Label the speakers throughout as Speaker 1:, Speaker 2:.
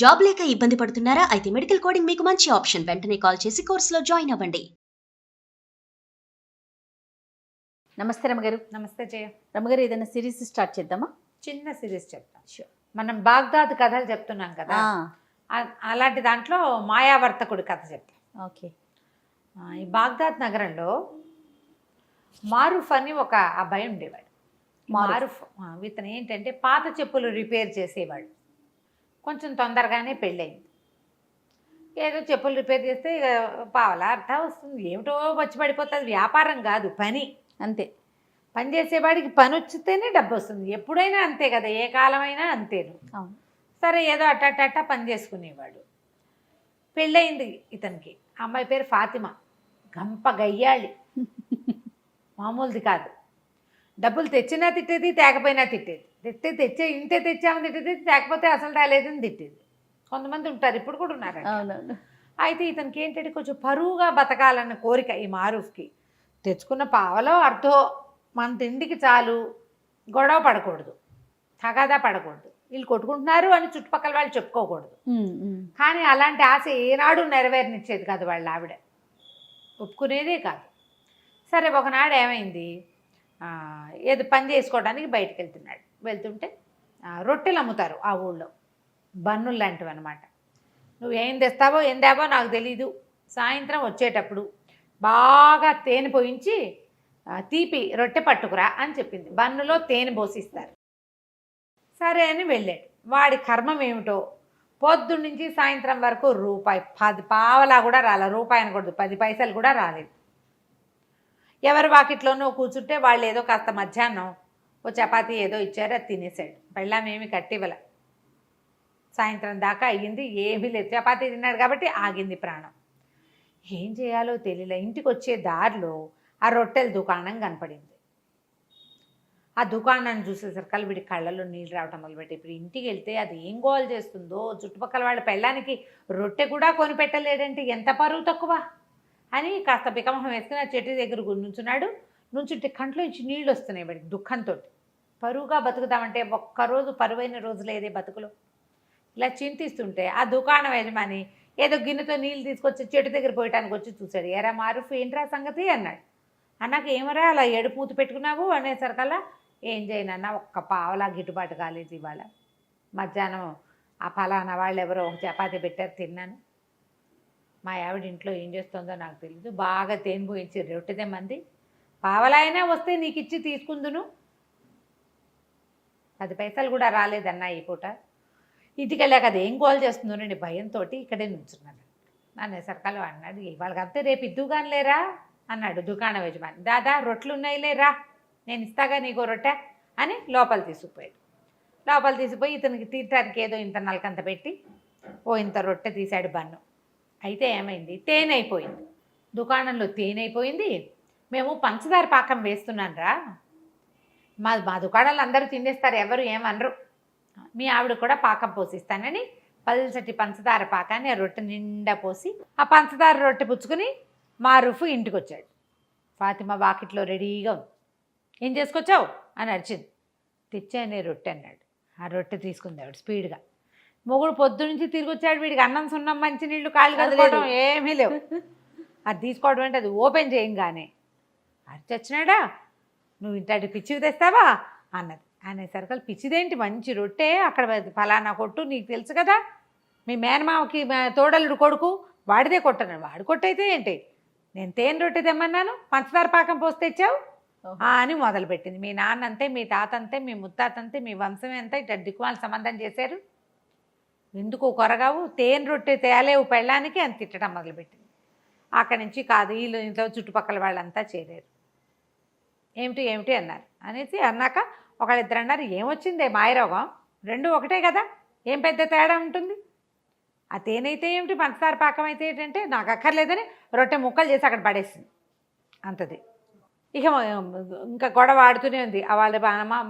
Speaker 1: Job లేక ఇబ్బంది పడుతున్నారా? అయితే మెడికల్ కోడింగ్ మీకు మంచి ఆప్షన్. వెంటనే కాల్ చేసి కోర్సులో జాయిన్ అవ్వండి.
Speaker 2: నమస్తే రమగారు.
Speaker 3: నమస్తే జయ.
Speaker 2: రమగారు, ఏదైనా సిరీస్ స్టార్ట్ చేద్దామా?
Speaker 3: చిన్న సిరీస్ చెప్తాను. మనం బాగ్దాద్ కథలు చెప్తున్నాం కదా, అలాంటి దాంట్లో మాయావర్తకుడి కథ చెప్తాం.
Speaker 2: ఓకే.
Speaker 3: ఈ బాగ్దాద్ నగరంలో మారూఫ్ అని ఒక అబ్బాయి ఉండేవాడు. మారూఫ్ ఇతను ఏంటంటే పాత చెప్పులు రిపేర్ చేసేవాడు. కొంచెం తొందరగానే పెళ్ళయింది. ఏదో చెప్పులు రిపేర్ చేస్తే ఇక పావలా అర్థం వస్తుంది, ఏమిటో వచ్చి పడిపోతుంది. వ్యాపారం కాదు, పని.
Speaker 2: అంతే.
Speaker 3: పని చేసేవాడికి పని వచ్చితేనే డబ్బు వస్తుంది. ఎప్పుడైనా అంతే కదా, ఏ కాలమైనా అంతేను. సరే, ఏదో అట్ట పని చేసుకునేవాడు. పెళ్ళయింది ఇతనికి. అమ్మాయి పేరు ఫాతిమా. గంప గయ్యాళి, మామూలుది కాదు. డబ్బులు తెచ్చినా తిట్టేది, తేకపోయినా తిట్టేది. ఇంతే తెచ్చామని తిట్టేది, తేకపోతే అసలు రాలేదని తిట్టేది. కొంతమంది ఉంటారు, ఇప్పుడు కూడా ఉన్నారు. అయితే ఇతనికి ఏంటంటే కొంచెం పరువుగా బతకాలన్న కోరిక ఈ మారూఫ్కి. తెచ్చుకున్న పావలో అర్థో మన తిండికి చాలు, గొడవ పడకూడదు, తగాదా పడకూడదు, వీళ్ళు కొట్టుకుంటున్నారు అని చుట్టుపక్కల వాళ్ళు చెప్పుకోకూడదు. కానీ అలాంటి ఆశ ఏనాడు నెరవేరనిచ్చేది కాదు వాళ్ళ ఆవిడ, ఒప్పుకునేదే కాదు. సరే, ఒకనాడు ఏమైంది, ఏదో పని చేసుకోవడానికి బయటకు వెళ్తుంటే రొట్టెలు అమ్ముతారు ఆ ఊళ్ళో, బన్నులు లాంటివి అనమాట. నువ్వు ఏం తెస్తావో ఏం తేవో నాకు తెలీదు, సాయంత్రం వచ్చేటప్పుడు బాగా తేనె పోయించి తీపి రొట్టె పట్టుకురా అని చెప్పింది. బన్నులో తేనె పోసిస్తారు. సరే అని వెళ్ళాడు. వాడి కర్మం ఏమిటో, పొద్దున్నుంచి సాయంత్రం వరకు రూపాయి 10 పావలా కూడా రాలేదు. రూపాయి అనకూడదు, 10 పైసలు కూడా రాలేదు. ఎవరి వాకిట్లోనో కూర్చుంటే వాళ్ళు ఏదో కాస్త మధ్యాహ్నం ఓ చపాతీ ఏదో ఇచ్చారు, అది తినేసాడు. పెళ్ళామేమి కట్టివ్వల. సాయంత్రం దాకా అయ్యింది, ఏమీ లేదు. చపాతీ తిన్నాడు కాబట్టి ఆగింది ప్రాణం. ఏం చేయాలో తెలియలే. ఇంటికి వచ్చే దారిలో ఆ రొట్టెల దుకాణం కనపడింది. ఆ దుకాణాన్ని చూసేసరికి వీడి కళ్ళల్లో నీళ్ళు రావటం మొదలుపెట్టి, ఇప్పుడు ఇంటికి వెళ్తే అది ఏం గోల్ చేస్తుందో, చుట్టుపక్కల వాళ్ళ పెళ్ళానికి రొట్టె కూడా కొనిపెట్టలేడంటే ఎంత పరువు తక్కువ అని కాస్త బికమహం వేసుకుని ఆ చెట్టు దగ్గర నుంచుంటే కంట్లో నుంచి నీళ్ళు వస్తున్నాయి వాడికి దుఃఖంతో. పరువుగా బతుకుతామంటే ఒక్కరోజు పరువైన రోజు లేదే బతుకులో. ఇలా చింతిస్తుంటే ఆ దుకాణం యజమాని ఏదో గిన్నెతో నీళ్ళు తీసుకొచ్చి చెట్టు దగ్గర పోయటానికి వచ్చి చూశాడు. ఎరా మారూఫ్, ఏంట్రా సంగతి అన్నాడు. అన్నాక ఏమరా అలా ఏడుపు మూతి పెట్టుకున్నావు అనేసరికల్లా, ఏం చేయనన్నా, ఒక్క పావలా గిట్టుబాటు కాలేదు ఇవాళ. మధ్యాహ్నం ఆ ఫలానా వాళ్ళు ఎవరో ఒక చపాతీ పెట్టారు, తిన్నాను. మా ఆవిడ ఇంట్లో ఏం చేస్తుందో నాకు తెలియదు, బాగా తేనె పోయించి రొట్టెదే మంది, పావలా అయినా వస్తే నీకు ఇచ్చి తీసుకుందును, 10 పైసలు కూడా రాలేదన్నా ఈ పూట. ఇంటికి వెళ్ళాక అది ఏం గోల్ చేస్తుందో నేను భయంతో ఇక్కడే నుంచున్నాను. నన్ను సరకాలు అన్నాడు, వాళ్ళకంతే రేపు ఇద్దుగాని లేరా అన్నాడు దుకాణం యజమాని. దాదా రొట్టెలు ఉన్నాయి లేరా, నేను ఇస్తాగా నీకో రొట్టె అని లోపల తీసుకుపోయి ఇతనికి తీర్చడానికి ఏదో ఇంత నలకంత పెట్టి ఇంత రొట్టె తీశాడు బన్ను. అయితే ఏమైంది, తేనె అయిపోయింది దుకాణంలో. తేనె అయిపోయింది. మేము పంచదార పాకం వేస్తున్నాను రా, మా దుకాణాలు అందరూ తినేస్తారు, ఎవరు ఏమనరు, మీ ఆవిడ కూడా పాకం పోసిస్తానని పల్చటి పంచదార పాకాన్ని ఆ రొట్టె నిండా పోసి ఆ పంచదార రొట్టె పుచ్చుకుని మారూఫ్ ఇంటికి వచ్చాడు. ఫాతిమా వాకిట్లో రెడీగా ఉంది. ఏం చేసుకొచ్చావు అని అరిచింది. తెచ్చానే రొట్టె అన్నాడు. ఆ రొట్టె తీసుకుంది ఆవిడ స్పీడ్గా. మొగుడు పొద్దు నుంచి తిరిగి వచ్చాడు, వీడికి అన్నం సున్నం మంచినీళ్ళు కాళ్ళు కదుకోవడం ఏమీ లేవు. అది తీసుకోవడం అంటే అది ఓపెన్ చేయంగానే అరిచొచ్చినాడా, నువ్వు ఇంతటి పిచ్చివి తెస్తావా అన్నది. అనేసరికి పిచ్చిదేంటి, మంచి రొట్టె, అక్కడ ఫలానా కొట్టు, నీకు తెలుసు కదా, మీ మేనమామకి తోడలుడు కొడుకు, వాడిదే కొట్టను. వాడు కొట్టయితే ఏంటి, నేను తేనె రొట్టె తెమ్మన్నాను, పంచదార పాకం పోసి తెచ్చావు అని మొదలుపెట్టింది. మీ నాన్న అంతే, మీ తాత అంతే, మీ ముత్తాత అంతే, మీ వంశమే అంతా ఇట్లా దిక్కుమాల సంబంధం చేశారు, ఎందుకు కొరగావు, తేనె రొట్టె తేలేవు పెళ్ళానికి అని తిట్టడం మొదలుపెట్టింది. అక్కడి నుంచి కాదు, వీళ్ళు ఇంట్లో చుట్టుపక్కల వాళ్ళంతా చేరారు. ఏమిటి అన్నారు. అనేసి అన్నాక ఒకళ్ళిద్దరు అన్నారు, ఏమొచ్చిందే మాయరోగం, రెండు ఒకటే కదా, ఏం పెద్ద తేడా ఉంటుంది, ఆ తేనె అయితే ఏమిటి, పంచదార పాకం అయితే ఏంటంటే నాకు అక్కర్లేదని రొట్టె ముక్కలు చేసి అక్కడ పడేసింది. అంతది. ఇక ఇంకా గొడవ ఆడుతూనే ఉంది. వాళ్ళు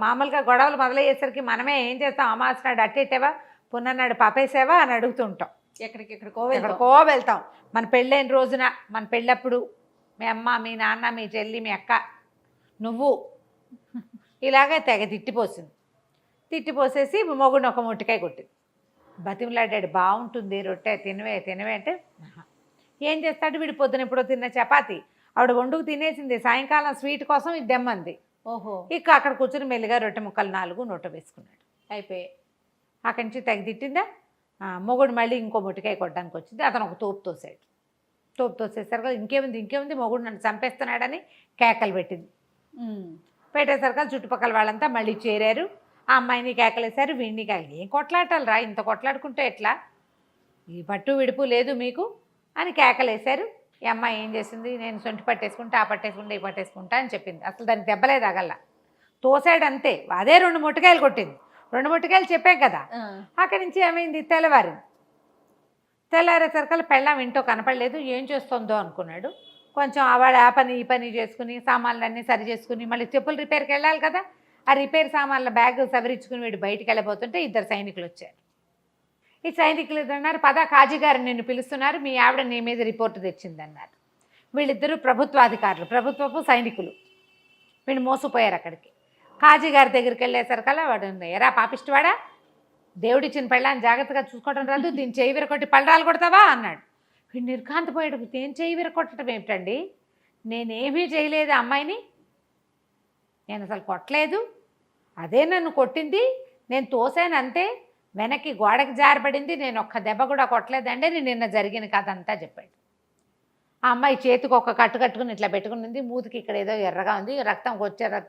Speaker 3: మామూలుగా గొడవలు మొదలయ్యేసరికి మనమే ఏం చేస్తాం, అమావాస్య నాడు అట్టేటేవా, పున్ననాడు పపేసావా అని అడుగుతుంటాం. ఎక్కడికో వెళ్తాం. మన పెళ్ళైన రోజున, మన పెళ్ళప్పుడు మీ అమ్మ, మీ నాన్న, మీ చెల్లి, మీ అక్క, నువ్వు ఇలాగే తెగ తిట్టిపోసేసి మొగుడిని ఒక ముట్టికాయ కొట్టింది. బతిమలాడాడు, బాగుంటుంది రొట్టె తినవే అంటే ఆహా. ఏం చేస్తాడు వీడు, పొద్దున ఎప్పుడో తిన్న చపాతి ఆవిడ వండుకు తినేసింది, సాయంకాలం స్వీట్ కోసం ఇది దెమ్మంది.
Speaker 2: ఓహో.
Speaker 3: ఇక అక్కడ కూర్చుని మెల్లిగా రొట్టె ముక్కలు 4 నోట వేసుకున్నాడు. అయిపోయి అక్కడి నుంచి తెగ తిట్టిందా. మొగుడు మళ్ళీ ఇంకో మొట్టికాయ కొట్టడానికి వచ్చింది. అతను ఒక తోపు తోసాడు. తోపు తోసేసరికి ఇంకేముంది మొగుడు నన్ను చంపేస్తున్నాడని కేకలు పెట్టింది. పెట్టేసరికి చుట్టుపక్కల వాళ్ళంతా మళ్ళీ చేరారు. ఆ అమ్మాయిని కేకలేశారు, వీడిని కేకలు. ఏం కొట్లాటాలు రా, ఇంత కొట్లాడుకుంటే ఎట్లా, ఈ పట్టు విడుపు లేదు మీకు అని కేకలేశారు. ఈ అమ్మాయి ఏం చేసింది, నేను సొంటి పట్టేసుకుంటా, ఆ పట్టేసుకుంటా, ఈ పట్టేసుకుంటా అని చెప్పింది. అసలు దానికి దెబ్బలే తగల్లా, తోసాడు అంతే. అదే 2 మొట్టికాయలు కొట్టింది. 2 మొట్టికాయలు చెప్పాం కదా. అక్కడి నుంచి ఏమైంది, తెల్లారేసరికల్లా పెళ్ళాం ఇంట్లో కనపడలేదు. ఏం చేస్తుందో అనుకున్నాడు. కొంచెం ఆవిడ ఆ పని ఈ పని చేసుకుని సామాన్లన్నీ సరి చేసుకుని మళ్ళీ చెప్పులు రిపేర్కి వెళ్ళాలి కదా. ఆ రిపేర్ సామాన్ల బ్యాగ్ సవరించుకుని వీడు బయటికి వెళ్ళిపోతుంటే 2 సైనికులు వచ్చారు. ఈ సైనికులు అన్నారు, పద కాజీ గారు నిన్ను పిలుస్తున్నారు, మీ ఆవిడ నీ మీద రిపోర్టు తెచ్చిందన్నారు. వీళ్ళిద్దరూ ప్రభుత్వాధికారులు, ప్రభుత్వపు సైనికులు. వీళ్ళు మోసపోయారు అక్కడికి. కాజీ గారి దగ్గరికి వెళ్ళేసరికల్లా వాడు, ఎరా పాపిష్టివాడా, దేవుడిచ్చిన పెళ్ళాన్ని జాగ్రత్తగా చూసుకోవడం రాదు, దీన్ని చేయి విరకొట్టి పళ్ళాలు కొడతావా అన్నాడు. వీడు నిర్ఘాంతపోయాడు. నేను చేయి విరకొట్టడం ఏమిటండి, నేనేమీ చేయలేదు అమ్మాయిని, నేను అసలు కొట్టలేదు, అదే నన్ను కొట్టింది, నేను తోసాను అంతే, వెనక్కి గోడకి జారబడింది, నేను ఒక్క దెబ్బ కూడా కొట్టలేదండి అని నిన్న జరిగిన కథ అంతా చెప్పాడు. ఆ అమ్మాయి చేతికి ఒక కట్టు కట్టుకుని ఇట్లా పెట్టుకుని మూతికి ఇక్కడ ఏదో ఎర్రగా ఉంది, రక్తం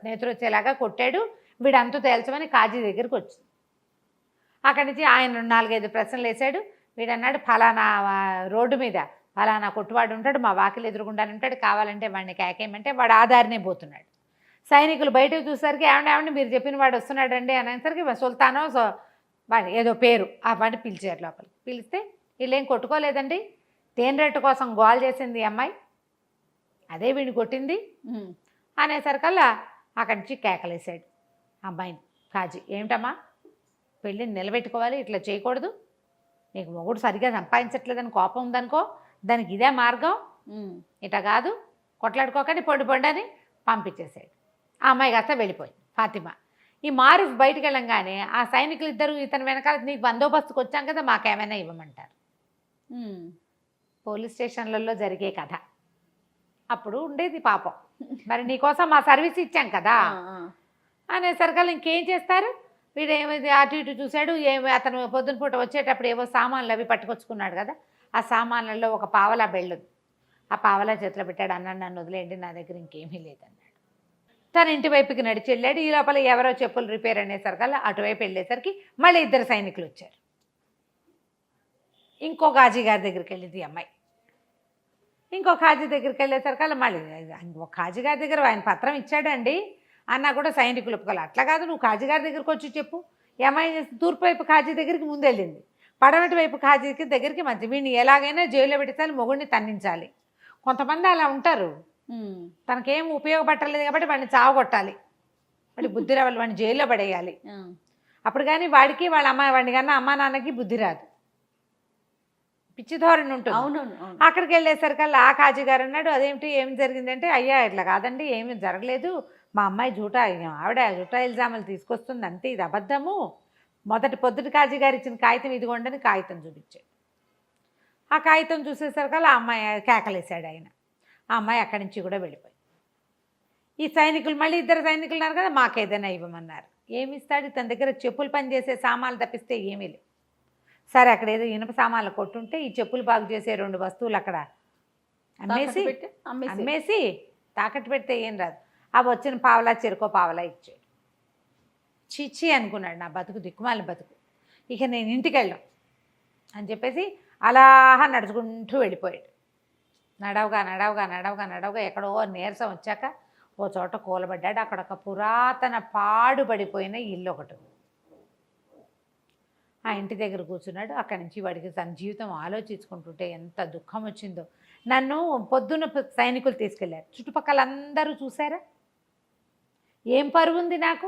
Speaker 3: నేతురు వచ్చేలాగా కొట్టాడు. వీడు అంతు తేల్చమని కాజీ దగ్గరికి వచ్చింది. అక్కడి నుంచి ఆయన 4-5 ప్రశ్నలు వేశాడు. వీడు అన్నాడు, ఫలానా రోడ్డు మీద ఫలానా కొట్టువాడు ఉంటాడు, మా వాకిలు ఎదురుగుండానే ఉంటాడు, కావాలంటే వాడిని కేకేయమంటే వాడు ఆధారనే పోతున్నాడు. సైనికులు బయటకు చూసరికి ఏమండి మీరు చెప్పిన వాడు వస్తున్నాడండి అనేసరికి సుల్తానో వాడి ఏదో పేరు ఆ వాడిని పిలిచారు లోపలికి. పిలిస్తే వీళ్ళేం కొట్టుకోలేదండి, తేనె రెట్టు కోసం గోల్ చేసింది అమ్మాయి, అదే వీడిని కొట్టింది అనేసరికల్లా అక్కడి నుంచి కేకలేసాడు అమ్మాయిని కాజీ. ఏమిటమ్మా, పెళ్ళిని నిలబెట్టుకోవాలి, ఇట్లా చేయకూడదు, నీకు మొగుడు సరిగ్గా సంపాదించట్లేదని కోపం ఉందనుకో, దానికి ఇదే మార్గం, ఇట్లా కాదు, కొట్లాడుకోకండి, పొండి అని పంపించేసాడు. ఆ అమ్మాయి కాస్త వెళ్ళిపోయింది ఫాతిమా. ఈ మారూఫ్ బయటికి వెళ్ళంగానే ఆ సైనికులు ఇద్దరు ఇతను వెనకాల, నీకు బందోబస్తుకు వచ్చాం కదా, మాకేమైనా ఇవ్వమంటారు. పోలీస్ స్టేషన్లలో జరిగే కథ అప్పుడు ఉండేది పాపం. మరి నీకోసం మా సర్వీస్ ఇచ్చాం కదా అనేసరికల్లా ఇంకేం చేస్తారు. వీడు ఏమైంది అటు ఇటు చూశాడు. అతను పొద్దున పూట వచ్చేటప్పుడు ఏవో సామాన్లు అవి పట్టుకొచ్చుకున్నాడు కదా, ఆ సామాన్లలో ఒక పావలా బెళ్ళుంది. ఆ పావలా చేతిలో పెట్టాడు. అన్నాడు, నన్ను వదిలేయండి, నా దగ్గర ఇంకేమీ లేదన్నాడు. తన ఇంటి వైపుకి నడిచి వెళ్ళాడు. ఈ లోపల ఎవరో చెప్పులు రిపేర్ అనేసరికల్లా అటువైపు వెళ్ళేసరికి మళ్ళీ 2 సైనికులు వచ్చారు. ఇంకో కాజీ గారి దగ్గరికి వెళ్ళింది అమ్మాయి. ఇంకో కాజీ దగ్గరికి వెళ్ళేసరికల్లా మళ్ళీ ఒక కాజీ గారి దగ్గర ఆయన పత్రం ఇచ్చాడండి అన్నా కూడా సైనికులు ఒప్పుకోవాలి. అట్లా కాదు, నువ్వు కాజీ గారి దగ్గరికి వచ్చి చెప్పు. ఈ అమ్మాయి చేసి తూర్పు వైపు కాజీ దగ్గరికి ముందు వెళ్ళింది, పడమటి వైపు కాజీ దగ్గరికి మధ్య. వీడిని ఎలాగైనా జైల్లో పెట్టాలి, మొగుడిని తన్నించాలి. కొంతమంది అలా ఉంటారు, తనకేం ఉపయోగపట్టలేదు కాబట్టి వాడిని చావగొట్టాలి, వాడి బుద్ధి రావాలి, వాడిని జైల్లో పడేయాలి. అప్పుడు కానీ వాడికి వాళ్ళ వాడిని కన్నా అమ్మా నాన్నకి బుద్ధి రాదు, పిచ్చి ధోరణి ఉంటుంది.
Speaker 2: అవునవును.
Speaker 3: అక్కడికి వెళ్ళేసరికల్లా ఆ కాజీ గారు అన్నాడు, అదేమిటి ఏం జరిగిందంటే, అయ్యా ఇట్లా కాదండి, ఏమీ జరగలేదు, మా అమ్మాయి ఆవిడ జూటా ఇల్జాములు తీసుకొస్తుంది అంతే, ఇది అబద్ధము. పొద్దుటి కాజీ గారు ఇచ్చిన కాగితం ఇదిగోండని కాగితం చూపించాడు. ఆ కాగితం చూసేసరికల్లా ఆ అమ్మాయి కేకలేశాడు ఆయన. ఆ అమ్మాయి అక్కడి నుంచి కూడా వెళ్ళిపోయింది. ఈ సైనికులు మళ్ళీ 2 సైనికులు ఉన్నారు కదా, మాకేదైనా ఇవ్వమన్నారు. ఏమి ఇస్తాడు, తన దగ్గర చెప్పులు పని చేసే సామాన్లు తప్పిస్తే ఏమీ లేవు. సరే అక్కడ ఏదో ఇనుప సామాన్లు కొట్టుంటే ఈ చెప్పులు బాగు చేసే 2 వస్తువులు అక్కడ అమ్మేసి తాకట్టు పెడితే ఏం రాదు. అవి వచ్చిన పావలా చెరుకో పావలా ఇచ్చాడు. చిచ్చి అనుకున్నాడు, నా బతుకు దిక్కుమాలి బతుకు, ఇక నేను ఇంటికి వెళ్ళాం అని చెప్పేసి అలా నడుచుకుంటూ వెళ్ళిపోయాడు. నడవగా ఎక్కడో నీరసం వచ్చాక ఓ చోట కూలబడ్డాడు. అక్కడ ఒక పురాతన పాడుబడిపోయిన ఇల్లు ఒకటి. ఆ ఇంటి దగ్గర కూర్చున్నాడు. అక్కడి నుంచి వాడికి తన జీవితం ఆలోచించుకుంటుంటే ఎంత దుఃఖం వచ్చిందో. నన్ను పొద్దున్న సైనికులు తీసుకెళ్లారు, చుట్టుపక్కల అందరూ చూసారా, ఏం పరువు ఉంది నాకు.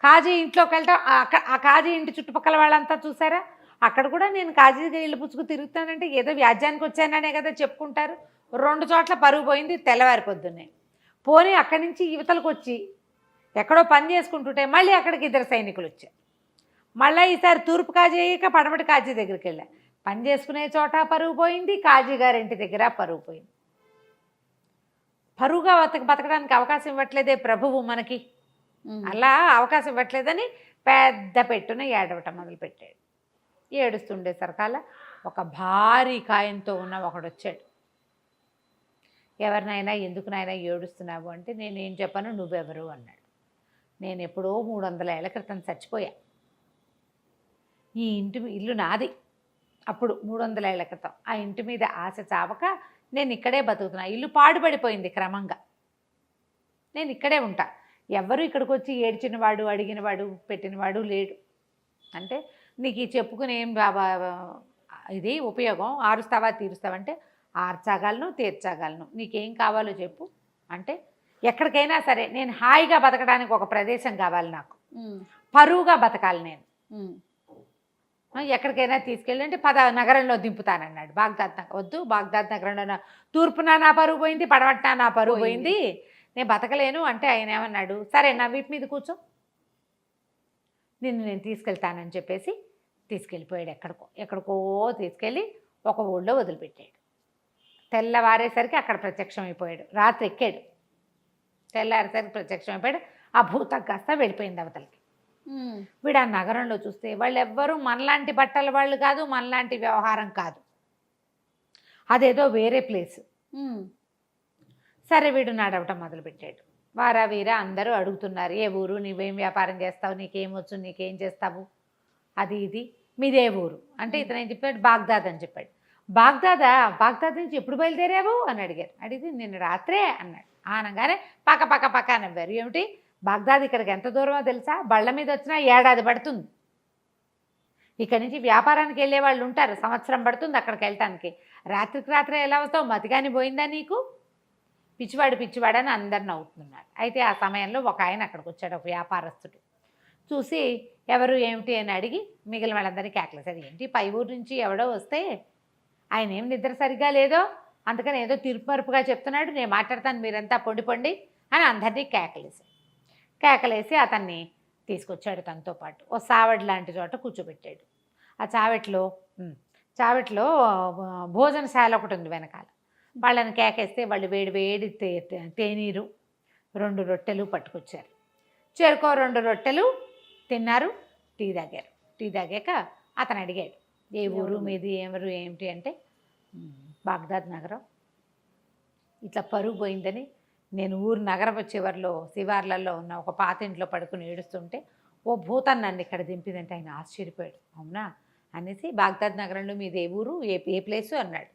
Speaker 3: కాజీ ఇంట్లోకి వెళ్తాం, ఆ కాజీ ఇంటి చుట్టుపక్కల వాళ్ళంతా చూసారా, అక్కడ కూడా నేను కాజీగా ఇల్లు పుచ్చుకు తిరుగుతానంటే ఏదో వ్యాజ్యానికి వచ్చాననే కదా చెప్పుకుంటారు. 2 చోట్ల పరుగు పోయింది తెల్లవారి పొద్దున్నే. పోనీ అక్కడి నుంచి యువతలకు వచ్చి ఎక్కడో పని చేసుకుంటుంటే మళ్ళీ అక్కడికి 2 సైనికులు వచ్చారు. మళ్ళీ ఈసారి తూర్పు కాజీ అయ్యాక పడమటి కాజీ దగ్గరికి వెళ్ళా. పని చేసుకునే చోట పరువు పోయింది, కాజీ గారింటి దగ్గర పరువు పోయింది. పరువుగా బతకడానికి అవకాశం ఇవ్వట్లేదే ప్రభువు మనకి, అలా అవకాశం ఇవ్వట్లేదని పెద్ద పెట్టున ఏడవటం మొదలుపెట్టాడు. ఏడుస్తుండే సరకాల ఒక భారీ కాయంతో ఉన్న ఒకడు వచ్చాడు. ఎవరినైనా ఎందుకు నాయనా ఏడుస్తున్నావు అంటే, నేనేం చెప్పను, నువ్వెవరు అన్నాడు. నేను ఎప్పుడో 300 ఏళ్ల క్రితం చచ్చిపోయా. ఈ ఇల్లు నాది అప్పుడు 300 ఏళ్ల క్రితం. ఆ ఇంటి మీద ఆశ చావక నేను ఇక్కడే బతుకుతున్నా. ఇల్లు పాడుపడిపోయింది క్రమంగా, నేను ఇక్కడే ఉంటా. ఎవ్వరూ ఇక్కడికి వచ్చి ఏడ్చినవాడు, అడిగినవాడు, పెట్టినవాడు లేడు. అంటే నీకు ఈ చెప్పుకుని ఏం ఇది ఉపయోగం, ఆరుస్తావా తీరుస్తావంటే ఆర్చగలను, తీర్చగలను, నీకేం కావాలో చెప్పు అంటే, ఎక్కడికైనా సరే నేను హాయిగా బతకడానికి ఒక ప్రదేశం కావాలి, నాకు పరువుగా బతకాలి, నేను ఎక్కడికైనా తీసుకెళ్ళి అంటే నగరంలో దింపుతానన్నాడు. బాగ్దాద్ వద్దు, బాగ్దాద్ నగరంలో తూర్పున నా పరువు పోయింది, పడమటిన నా పరువు పోయింది, నేను బతకలేను అంటే ఆయన ఏమన్నాడు, సరే నా వీటి మీద కూర్చో, నిన్ను నేను తీసుకెళ్తానని చెప్పేసి తీసుకెళ్ళిపోయాడు. ఎక్కడికో తీసుకెళ్ళి ఒక ఊళ్ళో వదిలిపెట్టాడు. తెల్లవారేసరికి అక్కడ ప్రత్యక్షం అయిపోయాడు. రాత్రి ఎక్కాడు, తెల్లారేసరికి ప్రత్యక్షం అయిపోయాడు. ఆ భూతం కాస్త వెళ్ళిపోయింది అవతలకి. వీడు ఆ నగరంలో చూస్తే వాళ్ళు ఎవ్వరూ మనలాంటి బట్టల వాళ్ళు కాదు, మనలాంటి వ్యవహారం కాదు, అదేదో వేరే ప్లేస్. సరే వీడు నడవటం మొదలుపెట్టాడు. వారా వీరా అందరూ అడుగుతున్నారు, ఏ ఊరు, నువ్వేం వ్యాపారం చేస్తావు, నీకేమొచ్చు, నీకేం చేస్తావు, అది ఇది, మీదే ఊరు అంటే ఇతను ఏం చెప్పాడు, బాగ్దాద్ అని చెప్పాడు. బాగ్దాద్ నుంచి ఎప్పుడు బయలుదేరావు అని అడిగారు. అడిగితే నిన్న రాత్రే అన్నాడు. అనగానే పక్క నవ్వారు. ఏమిటి బాగ్దాద్ ఇక్కడికి ఎంత దూరమో తెలుసా, బళ్ళ మీద వచ్చినా ఏడాది పడుతుంది. ఇక్కడి నుంచి వ్యాపారానికి వెళ్ళే వాళ్ళు ఉంటారు, సంవత్సరం పడుతుంది అక్కడికి వెళ్ళటానికి. రాత్రికి రాత్రే ఎలా వస్తావు, మతిగాని పోయిందా నీకు, పిచ్చివాడని అందరు నవ్వుతున్నారు. అయితే ఆ సమయంలో ఒక ఆయన అక్కడికి వచ్చాడు, ఒక వ్యాపారస్తుడు. చూసి ఎవరు ఏమిటి అని అడిగి మిగిలిన వాళ్ళందరినీ కేకలేసాడు. ఏంటి పై ఊరు నుంచి ఎవడో వస్తే ఆయన ఏం నిద్ర సరిగ్గా లేదో, అందుకని ఏదో తిరుపరుపుగా చెప్తున్నాడు, నేను మాట్లాడతాను, మీరంతా పొండి అని అందరినీ కేకలేసి అతన్ని తీసుకొచ్చాడు. తనతో పాటు ఓ సావడి లాంటి చోట కూర్చోబెట్టాడు. ఆ చావట్లో భోజనశాల ఒకటి ఉంది వెనకాల. వాళ్ళని కేకేస్తే వాళ్ళు వేడి తేనీరు 2 రొట్టెలు పట్టుకొచ్చారు. చెరుకో 2 రొట్టెలు తిన్నారు, టీ తాగారు. టీ తాగాక అతను అడిగాడు, ఏ ఊరు మీది, ఎవరు ఏమిటి అంటే, బాగ్దాద్ నగరం, ఇట్లా పరుగు పోయిందని నేను ఊరు నగరపు చివర్లో శివార్లలో ఉన్న ఒక పాతింట్లో పడుకుని ఏడుస్తుంటే ఓ భూతం నన్ను ఇక్కడ దింపిందంటే ఆయన ఆశ్చర్యపోయాడు. అవునా అనేసి, బాగ్దాద్ నగరంలో మీది ఏ ఊరు, ఏ ప్లేసు అన్నాడు.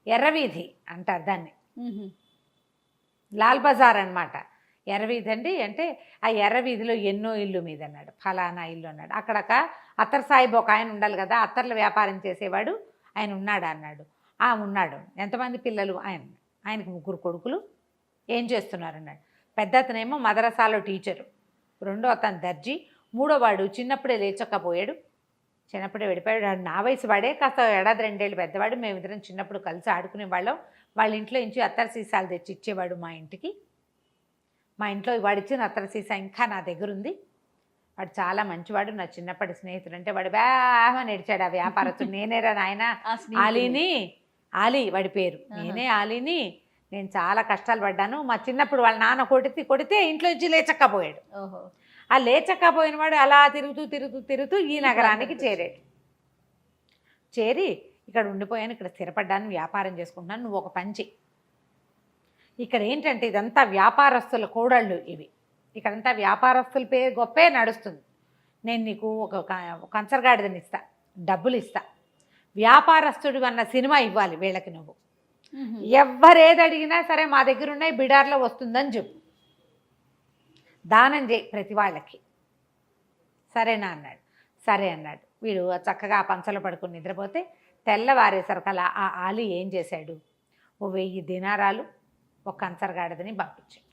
Speaker 3: ఎర్రవీధి అంటారు దాన్ని, లాల్ బజార్ అనమాట. ఎర్రవీధి అండి అంటే ఆ ఎర్రవీధిలో ఎన్నో ఇల్లు మీద అన్నాడు, ఫలానా ఇల్లు అన్నాడు. అక్కడక అత్తర్ సాహిబ్ ఒక ఆయన ఉండాలి కదా, అత్తర్ల వ్యాపారం చేసేవాడు ఆయన ఉన్నాడు అన్నాడు. ఉన్నాడు. ఎంతమంది పిల్లలు, ఆయనకు 3 కొడుకులు, ఏం చేస్తున్నారు అన్నాడు. పెద్ద అతనేమో మదరసాలో టీచరు, రెండో అతను దర్జీ, మూడో వాడు చిన్నప్పుడే లేచకపోయాడు, చిన్నప్పుడే వెళ్ళిపోయాడు. నా వయసు వాడే, కాస్త 1-2 ఏళ్ళు పెద్దవాడు. మేమిద్దరం చిన్నప్పుడు కలిసి ఆడుకునే వాళ్ళం. వాళ్ళ ఇంట్లో నుంచి అత్తర సీసాలు తెచ్చి ఇచ్చేవాడు మా ఇంటికి. మా ఇంట్లో వాడిచ్చిన అత్తర సీసా ఇంకా నా దగ్గర ఉంది. వాడు చాలా మంచివాడు, నా చిన్నప్పటి స్నేహితుడు. అంటే వాడు బాగా నడిచాడు ఆ వ్యాపారస్తుడు. నేనేరా నాయన ఆలీ వాడి పేరు, నేనే ఆలీని. నేను చాలా కష్టాలు పడ్డాను. మా చిన్నప్పుడు వాళ్ళ నాన్న కొడితే ఇంట్లో నుంచి లేచక్కపోయాడు. ఆ లేచక్కపోయిన వాడు అలా తిరుగుతూ ఈ నగరానికి చేరి ఇక్కడ ఉండిపోయాను, ఇక్కడ స్థిరపడ్డాను, వ్యాపారం చేసుకుంటున్నాను, నువ్వు ఒక పని చెయ్యి. ఇక్కడ ఏంటంటే ఇదంతా వ్యాపారస్తుల కోడళ్ళు ఇవి, ఇక్కడంతా వ్యాపారస్తుల పేరు గొప్పే నడుస్తుంది. నేను నీకు ఒక కంచరగాడిదని ఇస్తా, డబ్బులు ఇస్తా, వ్యాపారస్తుడు అన్న సినిమా ఇవ్వాలి వీళ్ళకి. నువ్వు ఎవ్వరేది అడిగినా సరే మా దగ్గర ఉన్నాయి, బిడార్లో వస్తుందని చెప్పు, దానం చేయి ప్రతి వాళ్ళకి, సరేనా అన్నాడు. సరే అన్నాడు. వీడు చక్కగా ఆ పంచలో పడుకుని నిద్రపోతే తెల్లవారేసరికల్లా ఆ ఆలీ ఏం చేశాడు, ఓ 1000 దినారాలు ఒక కంచరగాడిదని పంపించాడు.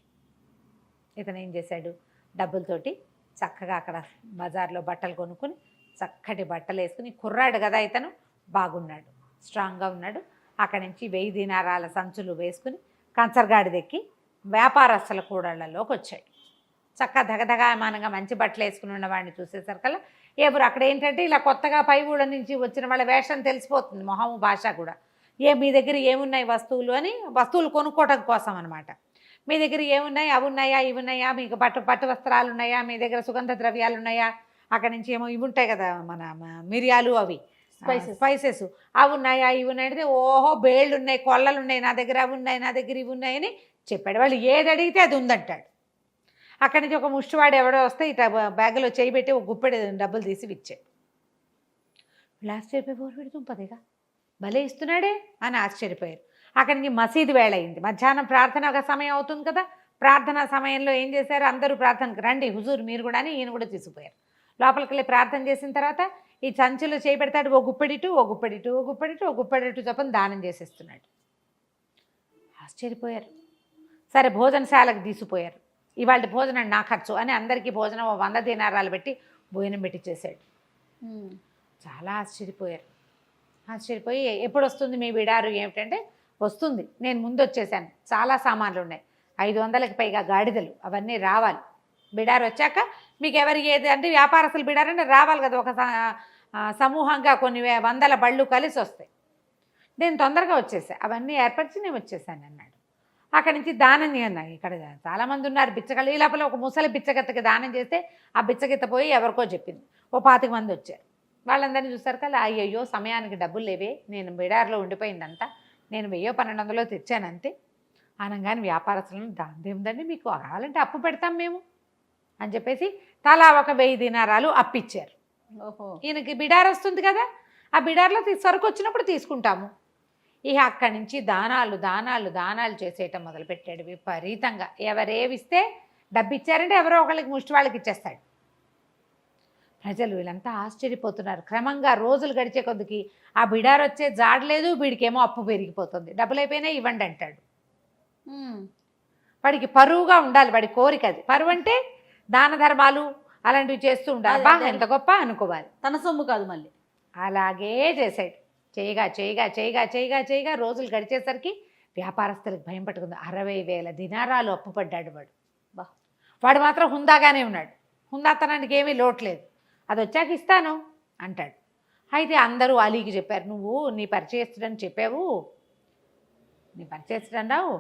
Speaker 3: ఇతను ఏం చేశాడు, డబ్బులతోటి చక్కగా అక్కడ బజార్లో బట్టలు కొనుక్కొని చక్కటి బట్టలు వేసుకుని, కుర్రాడు కదా ఇతను, బాగున్నాడు, స్ట్రాంగ్గా ఉన్నాడు. అక్కడి నుంచి 1000 దినారాల సంచులు వేసుకుని కంచరగాడి దెక్కి వ్యాపారస్తుల కూడళ్లలోకి వచ్చాడు. చక్కగా దగదగామానంగా మంచి బట్టలు వేసుకుని ఉన్నవాడిని చూసేసరికల్లా ఎవరు అక్కడ ఏంటంటే ఇలా కొత్తగా పై ఊళ్ళ నుంచి వచ్చిన వాళ్ళ వేషం తెలిసిపోతుంది, మొహము భాష కూడా. మీ దగ్గర ఏమున్నాయి వస్తువులు అని, వస్తువులు కొనుక్కోవటం కోసం అనమాట. మీ దగ్గర ఏమున్నాయి, అవి ఉన్నాయా, ఇవి ఉన్నాయా, మీకు పట్టు వస్త్రాలు ఉన్నాయా, మీ దగ్గర సుగంధ ద్రవ్యాలు ఉన్నాయా, అక్కడి నుంచి ఏమో ఇవి ఉంటాయి కదా మన మిరియాలు, అవి స్పైసెస్ అవి ఉన్నాయా, ఇవి ఉన్నాయి. ఓహో బేళ్ళు ఉన్నాయి, కొల్లలు ఉన్నాయి, నా దగ్గర అవి ఉన్నాయి, నా దగ్గర ఇవి ఉన్నాయని చెప్పాడు. వాళ్ళు ఏది అడిగితే అది ఉందంటాడు. అక్కడి నుంచి ఒక ముష్టివాడు ఎవడో వస్తే ఇట్లా బ్యాగ్లో చేయి పెట్టి ఒక గుప్పెడు డబ్బులు తీసి ఇచ్చాడు. వీళ్ళు ఆశ్చర్యపోయి పెడుతుంపదేగా భలే ఇస్తున్నాడే అని ఆశ్చర్యపోయారు. అక్కడి నుంచి మసీదు వేళ అయింది. మధ్యాహ్నం ప్రార్థన సమయం అవుతుంది కదా. ప్రార్థనా సమయంలో ఏం చేశారు, అందరూ ప్రార్థనకు రండి హుజూర్ మీరు కూడా అని ఈయన కూడా తీసుకుపోయారు. లోపలికి వెళ్ళి ప్రార్థన చేసిన తర్వాత ఈ సంచిలో చేయి పెడతాడు, ఓ గుప్పెడిటు ఓ గుప్పెడిటు ఓ గుప్పెడిటు ఓ గుప్పెడిటు చొప్పున దానం చేసేస్తున్నాడు. ఆశ్చర్యపోయారు. సరే భోజనశాలకు తీసుకుపోయారు. ఇవాళ భోజనం నా ఖర్చు అని అందరికీ భోజనం 100 దీనారాలు పెట్టి భోజనం పెట్టించేశాడు. చాలా ఆశ్చర్యపోయారు. ఆశ్చర్యపోయి ఎప్పుడు వస్తుంది మీ బిడారు ఏమిటంటే, వస్తుంది, నేను ముందు వచ్చేసాను, చాలా సామాన్లు ఉన్నాయి, 500కి పైగా గాడిదలు, అవన్నీ రావాలి. బిడారు వచ్చాక మీకు ఎవరు ఏది అంటే వ్యాపారస్తులు బిడారంటే రావాలి కదా, ఒక సమూహంగా కొన్ని 100 బళ్ళు కలిసి వస్తాయి. నేను తొందరగా వచ్చేసా, అవన్నీ ఏర్పరిచి నేను వచ్చేసాను అన్నాడు. అక్కడి నుంచి దానం అన్నాయి. ఇక్కడ చాలామంది ఉన్నారు బిచ్చగళ్ళు. ఈ లోపల ఒక ముసలి బిచ్చగత్తకి దానం చేస్తే ఆ బిచ్చగత్త పోయి ఎవరికో చెప్పింది. ఓ 25 మంది వచ్చారు. వాళ్ళందరినీ చూస్తారు కదా, అయ్యయ్యో సమయానికి డబ్బులు లేవే, నేను బిడార్లో ఉండిపోయిందంతా, నేను 1000-1200 తెచ్చాను అంతే అనగానే వ్యాపారస్తులను దాందేముందండి, మీకు కావాలంటే అప్పు పెడతాం మేము అని చెప్పేసి తలా ఒక 1000 దీనారాలు అప్పిచ్చారు.
Speaker 2: ఓహో,
Speaker 3: ఈయనకి బిడార్ వస్తుంది కదా, ఆ బిడార్లో సరుకు వచ్చినప్పుడు తీసుకుంటాము. ఇక అక్కడి నుంచి దానాలు దానాలు దానాలు చేసేయటం మొదలుపెట్టాడు విపరీతంగా. ఎవరేవిస్తే డబ్బు ఇచ్చారంటే ఎవరో ఒకళ్ళకి ముష్టి వాళ్ళకి ఇచ్చేస్తాడు. ప్రజలు వీళ్ళంతా ఆశ్చర్యపోతున్నారు. క్రమంగా రోజులు గడిచే కొద్దికి ఆ బిడార్ వచ్చే జాడలేదు, వీడికేమో అప్పు పెరిగిపోతుంది. డబ్బులు అయిపోయినా ఇవ్వండి అంటాడు. వాడికి పరువుగా ఉండాలి, వాడి కోరిక అది. పరువు అంటే దాన ధర్మాలు అలాంటివి చేస్తూ ఉండాలి, బాగా ఎంత గొప్ప అనుకోవాలి,
Speaker 2: తన సొమ్ము కాదు మళ్ళీ.
Speaker 3: అలాగే చేశాడు. చేయగా చేయగా చేయగా చేయగా చేయగా రోజులు గడిచేసరికి వ్యాపారస్తులకు భయం పట్టుకుంది. 60,000 దినారాలు అప్పు పడ్డాడు వాడు. వాడు మాత్రం హుందాగానే ఉన్నాడు. హుందాతనానికి ఏమీ లోట్లేదు. అది వచ్చాక ఇస్తాను అంటాడు. అయితే అందరూ అలీకి చెప్పారు, నువ్వు నీ పరిచయస్తుడని చెప్పావు, నీ పరిచయస్తుడన్నావు,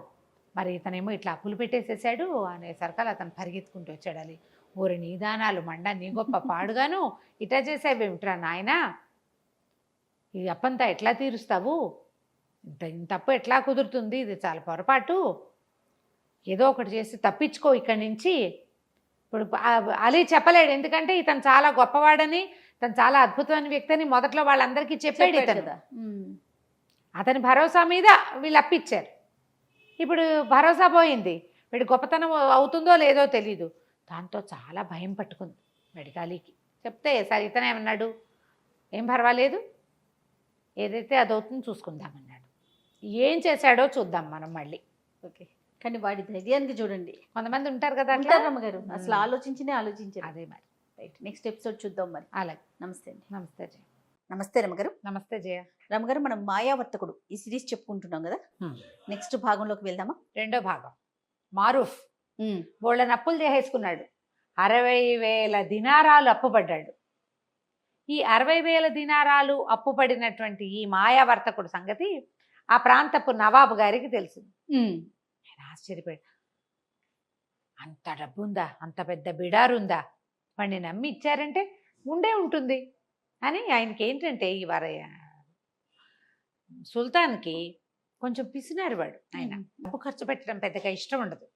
Speaker 3: మరి ఇతనేమో ఇట్లా అప్పులు పెట్టేసేసాడు అనేసరికల్ అతను పరిగెత్తుకుంటూ వచ్చాడు. అలీ, ఊరి నీ దానాలు మండ, నీ గొప్ప పాడుగాను ఇట్లా చేసావేమిట్రా నాయనా, ఈ అప్పంతా ఎట్లా తీరుస్తావు, ఇంత అప్పు ఎట్లా కుదురుతుంది, ఇది చాలా పొరపాటు, ఏదో ఒకటి చేసి తప్పించుకో ఇక్కడి నుంచి. ఇప్పుడు అలీ చెప్పలేడు, ఎందుకంటే ఇతను చాలా గొప్పవాడని, తను చాలా అద్భుతమైన వ్యక్తి అని మొదట్లో వాళ్ళందరికీ చెప్పాడు ఇతను. అతని భరోసా మీద వీళ్ళు అప్పిచ్చారు. ఇప్పుడు భరోసా పోయింది, వీడి గొప్పతనం అవుతుందో లేదో తెలీదు. దాంతో చాలా భయం పట్టుకుంది మెడికాలీకి. చెప్తే సరే ఇతనేమన్నాడు, ఏం పర్వాలేదు, ఏదైతే అదవుతుందో చూసుకుందామన్నాడు. ఏం చేశాడో చూద్దాం మనం మళ్ళీ.
Speaker 2: ఓకే, కానీ వాడి ధైర్యానికి చూడండి.
Speaker 3: కొంతమంది ఉంటారు కదా
Speaker 2: రమ్మగారు, అసలు ఆలోచించారు.
Speaker 3: అదే మరి.
Speaker 2: రైట్, నెక్స్ట్ ఎపిసోడ్ చూద్దాం మరి.
Speaker 3: అలాగే,
Speaker 2: నమస్తే అండి.
Speaker 3: నమస్తే జయ.
Speaker 2: నమస్తే రమ్మగారు.
Speaker 3: నమస్తే జయ.
Speaker 2: రమ్మగారు, మనం మాయావర్తకుడు ఈ సిరీస్ చెప్పుకుంటున్నాం కదా, నెక్స్ట్ భాగంలోకి వెళ్దామా?
Speaker 3: 2వ భాగం. మారూఫ్ బోళ్ళని అప్పులు చేసేసుకున్నాడు. 60,000 దినారాలు అప్పుపడ్డాడు. ఈ 60,000 దినారాలు అప్పుపడినటువంటి ఈ మాయావర్తకుడు సంగతి ఆ ప్రాంతపు నవాబు గారికి తెలిసింది. ఆయన ఆశ్చర్యపోయాడు. అంత డబ్బుందా, అంత పెద్ద బిడారుందా, వాడిని నమ్మి ఇచ్చారంటే ఉండే ఉంటుంది అని. ఆయనకి ఏంటంటే ఈ సుల్తాన్కి కొంచెం పిసినారు వాడు. ఆయన డబ్బు ఖర్చు పెట్టడం పెద్దగా ఇష్టం ఉండదు.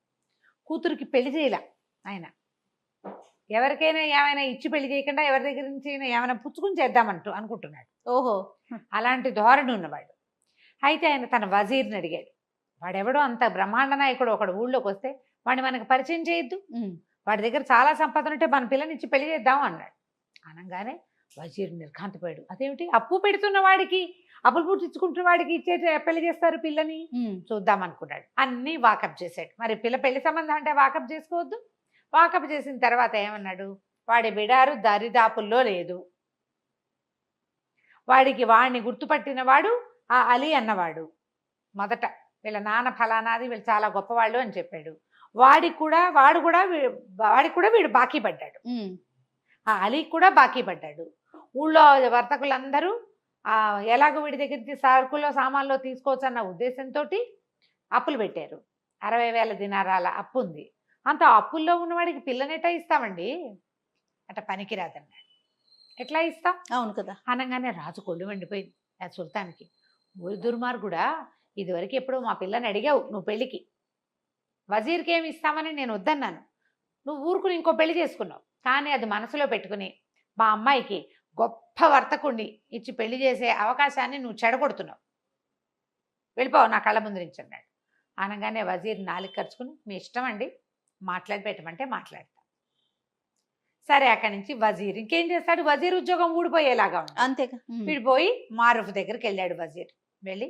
Speaker 3: కూతురికి పెళ్లి చేయలే ఆయన. ఎవరికైనా ఏమైనా ఇచ్చి పెళ్లి చేయకుండా ఎవరి దగ్గర నుంచి ఏమైనా పుచ్చుకుని చేద్దామంటూ అనుకుంటున్నాడు.
Speaker 2: ఓహో,
Speaker 3: అలాంటి ధోరణి ఉన్నవాడు. అయితే ఆయన తన వజీర్ని అడిగాడు, వాడెవడో అంత బ్రహ్మాండ నాయకుడు ఒకడు ఊళ్ళోకి వస్తే వాడిని మనకు పరిచయం చేయొద్దు, వాడి దగ్గర చాలా సంపద ఉంటే మన పిల్లని ఇచ్చి పెళ్లి చేద్దాం అన్నాడు. అనగానే వజీర్ నిర్ఘాంతపోయాడు. అదేమిటి, అప్పు పెడుతున్న వాడికి, అప్పులు పుట్టించుకుంటున్న వాడికి ఇచ్చే పెళ్లి చేస్తారు పిల్లని, చూద్దాం అనుకున్నాడు. అన్నీ వాకప్ చేశాడు. మరి పెళ్లి సంబంధం అంటే వాకప్ చేసుకోవద్దు. వాకప్ చేసిన తర్వాత ఏమన్నాడు, వాడి బిడారు దరిదాపుల్లో లేదు, వాడిని గుర్తుపట్టిన వాడు ఆ అలీ అన్నవాడు. మొదట వీళ్ళ నాన్న ఫలానాది, వీళ్ళు చాలా గొప్పవాళ్ళు అని చెప్పాడు. వాడికి కూడా వీడు బాకీ పడ్డాడు. ఆ అలీకి కూడా బాకీ పడ్డాడు. ఊళ్ళో వర్తకులందరూ ఎలాగో వీడి దగ్గర నుంచి సరుకుల్లో సామాన్లో తీసుకోవచ్చు అన్న ఉద్దేశంతో అప్పులు పెట్టారు. 60,000 దినారాల అప్పు ఉంది. అంత అప్పుల్లో ఉన్నవాడికి పిల్లనెట్టా ఇస్తామండి, అట్ట పనికిరాదన్నాడు. ఎట్లా ఇస్తాం?
Speaker 2: అవును కదా.
Speaker 3: అనగానే రాజు కొళ్ళు వండిపోయింది ఆ సుల్తాన్కి. ఊరి దుర్మార్గుడా, ఇదివరకు ఎప్పుడో మా పిల్లని అడిగావు నువ్వు పెళ్ళికి, వజీర్కి ఏమి ఇస్తామని నేను వద్దన్నాను, నువ్వు ఊరుకుని ఇంకో పెళ్లి చేసుకున్నావు. కానీ అది మనసులో పెట్టుకుని మా అమ్మాయికి గొప్ప వర్తకుణ్ణి ఇచ్చి పెళ్లి చేసే అవకాశాన్ని నువ్వు చెడగొడుతున్నావు, వెళ్ళిపోవు నా కళ్ళ ముందు నుంచి అన్నాడు. అనగానే వజీర్ నాలుగు ఖర్చుకుని మీ ఇష్టం అండి, మాట్లాడి పెట్టమంటే మాట్లాడతా. సరే అక్కడి నుంచి వజీర్ ఇంకేం చేస్తాడు, వజీర్ ఉద్యోగం ఊడిపోయేలాగా ఉంది.
Speaker 2: అంతేగా.
Speaker 3: విడిపోయి మారూఫ్ దగ్గరికి వెళ్ళాడు వజీర్. వెళ్ళి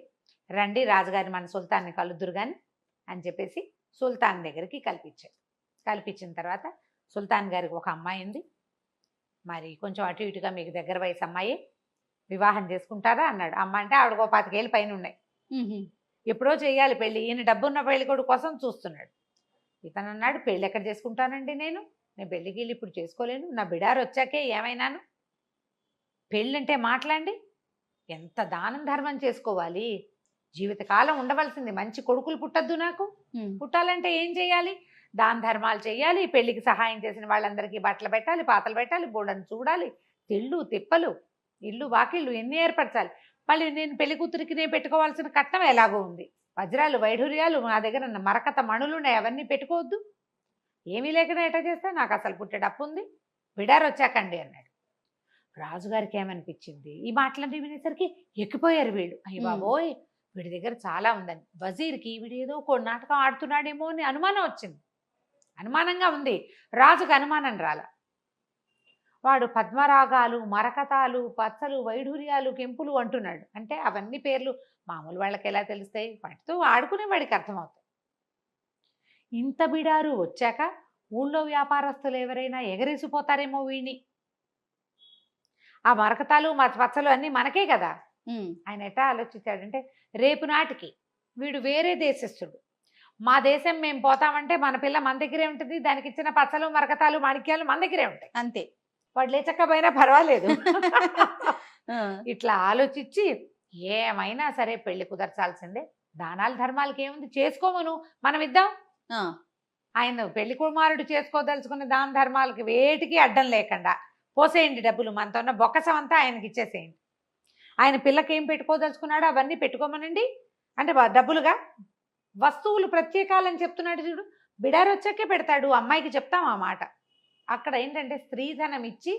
Speaker 3: రండి రాజుగారి మన సుల్తాన్ని కలుద్దురు కానీ అని చెప్పేసి సుల్తాన్ దగ్గరికి కల్పించాడు. కల్పించిన తర్వాత సుల్తాన్ గారికి ఒక అమ్మాయి ఉంది, మరి కొంచెం అటు ఇటుగా మీకు దగ్గర వయసు అమ్మాయి, వివాహం చేసుకుంటారా అన్నాడు. అమ్మ అంటే ఆవిడకో 25 ఏళ్ళు పైన ఉన్నాయి, ఎప్పుడో చేయాలి పెళ్ళి, ఈయన డబ్బున్న పెళ్లి కొడుకు కోసం చూస్తున్నాడు. ఇతను అన్నాడు పెళ్ళి ఎక్కడ చేసుకుంటానండి, నేను పెళ్ళికి వెళ్ళి ఇప్పుడు చేసుకోలేను, నా బిడారు వచ్చాకే ఏమైనాను, పెళ్ళంటే మాట్లాడి ఎంత దానం ధర్మం చేసుకోవాలి, జీవితకాలం ఉండవలసింది, మంచి కొడుకులు పుట్టద్దు నాకు, పుట్టాలంటే ఏం చేయాలి, దాన ధర్మాలు చేయాలి, పెళ్లికి సహాయం చేసిన వాళ్ళందరికీ బట్టలు పెట్టాలి, పాతలు పెట్టాలి, బోడని చూడాలి, తిళ్ళు తిప్పలు, ఇల్లు వాకిళ్ళు ఎన్ని ఏర్పరచాలి, మళ్ళీ నేను పెళ్లి కూతురికి నేను పెట్టుకోవాల్సిన కట్నం ఎలాగో ఉంది, వజ్రాలు వైఢూర్యాలు నా దగ్గర మరకత మణులు ఉన్నాయి, అవన్నీ పెట్టుకోవద్దు, ఏమీ లేకుండా ఎట్లా చేస్తే నాకు అసలు పుట్టేటప్పు ఉంది, బిడారు వచ్చాకండి అన్నాడు. రాజుగారికి ఏమనిపించింది, ఈ మాటలన్నీ వినేసరికి ఎక్కిపోయారు వీళ్ళు, అయ్య బాబోయ్ వీడి దగ్గర చాలా ఉందని. వజీర్కి వీడు ఏదో ఒక నాటకం ఆడుతున్నాడేమో అని అనుమానం వచ్చింది, అనుమానంగా ఉంది. రాజుకు అనుమానం రాల. వాడు పద్మరాగాలు, మరకతాలు, పచ్చలు, వైఢూర్యాలు, కెంపులు అంటున్నాడు. అంటే అవన్నీ పేర్లు మామూలు వాళ్ళకి ఎలా తెలుస్తాయి, వాటితో ఆడుకునే వాడికి అర్థమవుతాయి. ఇంత బిడారు వచ్చాక ఊళ్ళో వ్యాపారస్తులు ఎవరైనా ఎగరేసిపోతారేమో వీణి, ఆ మరకతాలు పచ్చలు అన్నీ మనకే కదా. ఆయన ఎట్లా ఆలోచించాడంటే రేపు నాటికి వీడు వేరే దేశస్థుడు, మా దేశం మేము పోతామంటే మన పిల్ల మన దగ్గరే ఉంటుంది, దానికి ఇచ్చిన పచ్చలు మరకతాలు మాణిక్యాలు మన దగ్గరే ఉంటాయి,
Speaker 2: అంతే,
Speaker 3: వాడు లేచకపోయినా పర్వాలేదు. ఇట్లా ఆలోచించి ఏమైనా సరే పెళ్లి కుదర్చాల్సిందే, దానాలు ధర్మాలకి ఏముంది చేసుకోమను, మనం ఇద్దాం. ఆయన పెళ్లి కుమారుడు చేసుకోదలుచుకున్న దాన ధర్మాలకి వేటికి అడ్డం లేకుండా పోసేయండి, డబ్బులు మనతో ఉన్న బొక్కసం అంతా ఆయనకి ఇచ్చేసేయండి, ఆయన పిల్లకి ఏం పెట్టుకోదలుచుకున్నాడో అవన్నీ పెట్టుకోమనండి అంటే డబ్బులుగా వస్తువులు ప్రత్యేకాలని చెప్తున్నాడు చూడు, బిడారు వచ్చాకే పెడతాడు, అమ్మాయికి చెప్తాం ఆ మాట. అక్కడ ఏంటంటే స్త్రీధనం ఇచ్చి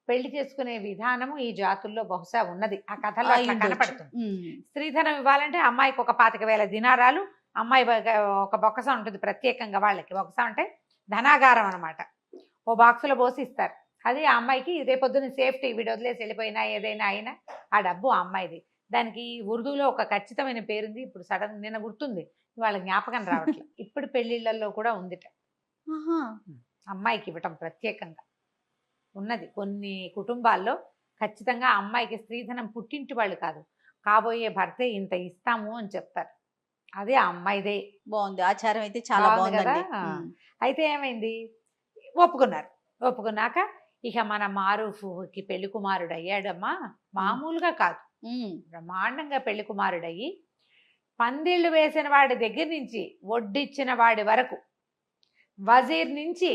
Speaker 3: పెళ్లి చేసుకునే విధానము ఈ జాతుల్లో బహుశా ఉన్నది, ఆ కథలో అట్లా కనపడుతుంది. స్త్రీధనం ఇవ్వాలంటే అమ్మాయికి ఒక 25,000 దినారాలు, అమ్మాయి ఒక బొక్కసం ఉంటుంది ప్రత్యేకంగా, వాళ్ళకి బొక్కసం అంటే ధనాగారం అనమాట, ఓ బాక్సులో పోసి ఇస్తారు. అది ఆ అమ్మాయికి రేపొద్దున సేఫ్టీ, వీడు వదిలేసి వెళ్ళిపోయినా ఏదైనా అయినా ఆ డబ్బు ఆ అమ్మాయిది. దానికి ఉర్దూలో ఒక ఖచ్చితమైన పేరుంది, ఇప్పుడు సడన్ నిన్న గుర్తుంది, వాళ్ళ జ్ఞాపకం రావట్లేదు. ఇప్పుడు పెళ్లిళ్లలో కూడా ఉందిట, అమ్మాయికి ఇవ్వటం ప్రత్యేకంగా ఉన్నది. కొన్ని కుటుంబాల్లో ఖచ్చితంగా అమ్మాయికి స్త్రీధనం పుట్టింటి వాళ్ళు కాదు, కాబోయే భర్తే ఇంత ఇస్తాము అని చెప్తారు, అదే ఆ అమ్మాయిదే.
Speaker 2: బాగుంది, ఆచారం అయితే చాలా బాగుంది
Speaker 3: కదా. అయితే ఏమైంది, ఒప్పుకున్నారు. ఒప్పుకున్నాక ఇక మన మారూఫ్కి పెళ్లి కుమారుడు అయ్యాడమ్మా, మామూలుగా కాదు, బ్రహ్మాండంగా పెళ్లి కుమారుడయ్యి పందిళ్ళు వేసిన వాడి దగ్గర నుంచి వడ్డిచ్చిన వాడి వరకు, వజీర్ నుంచి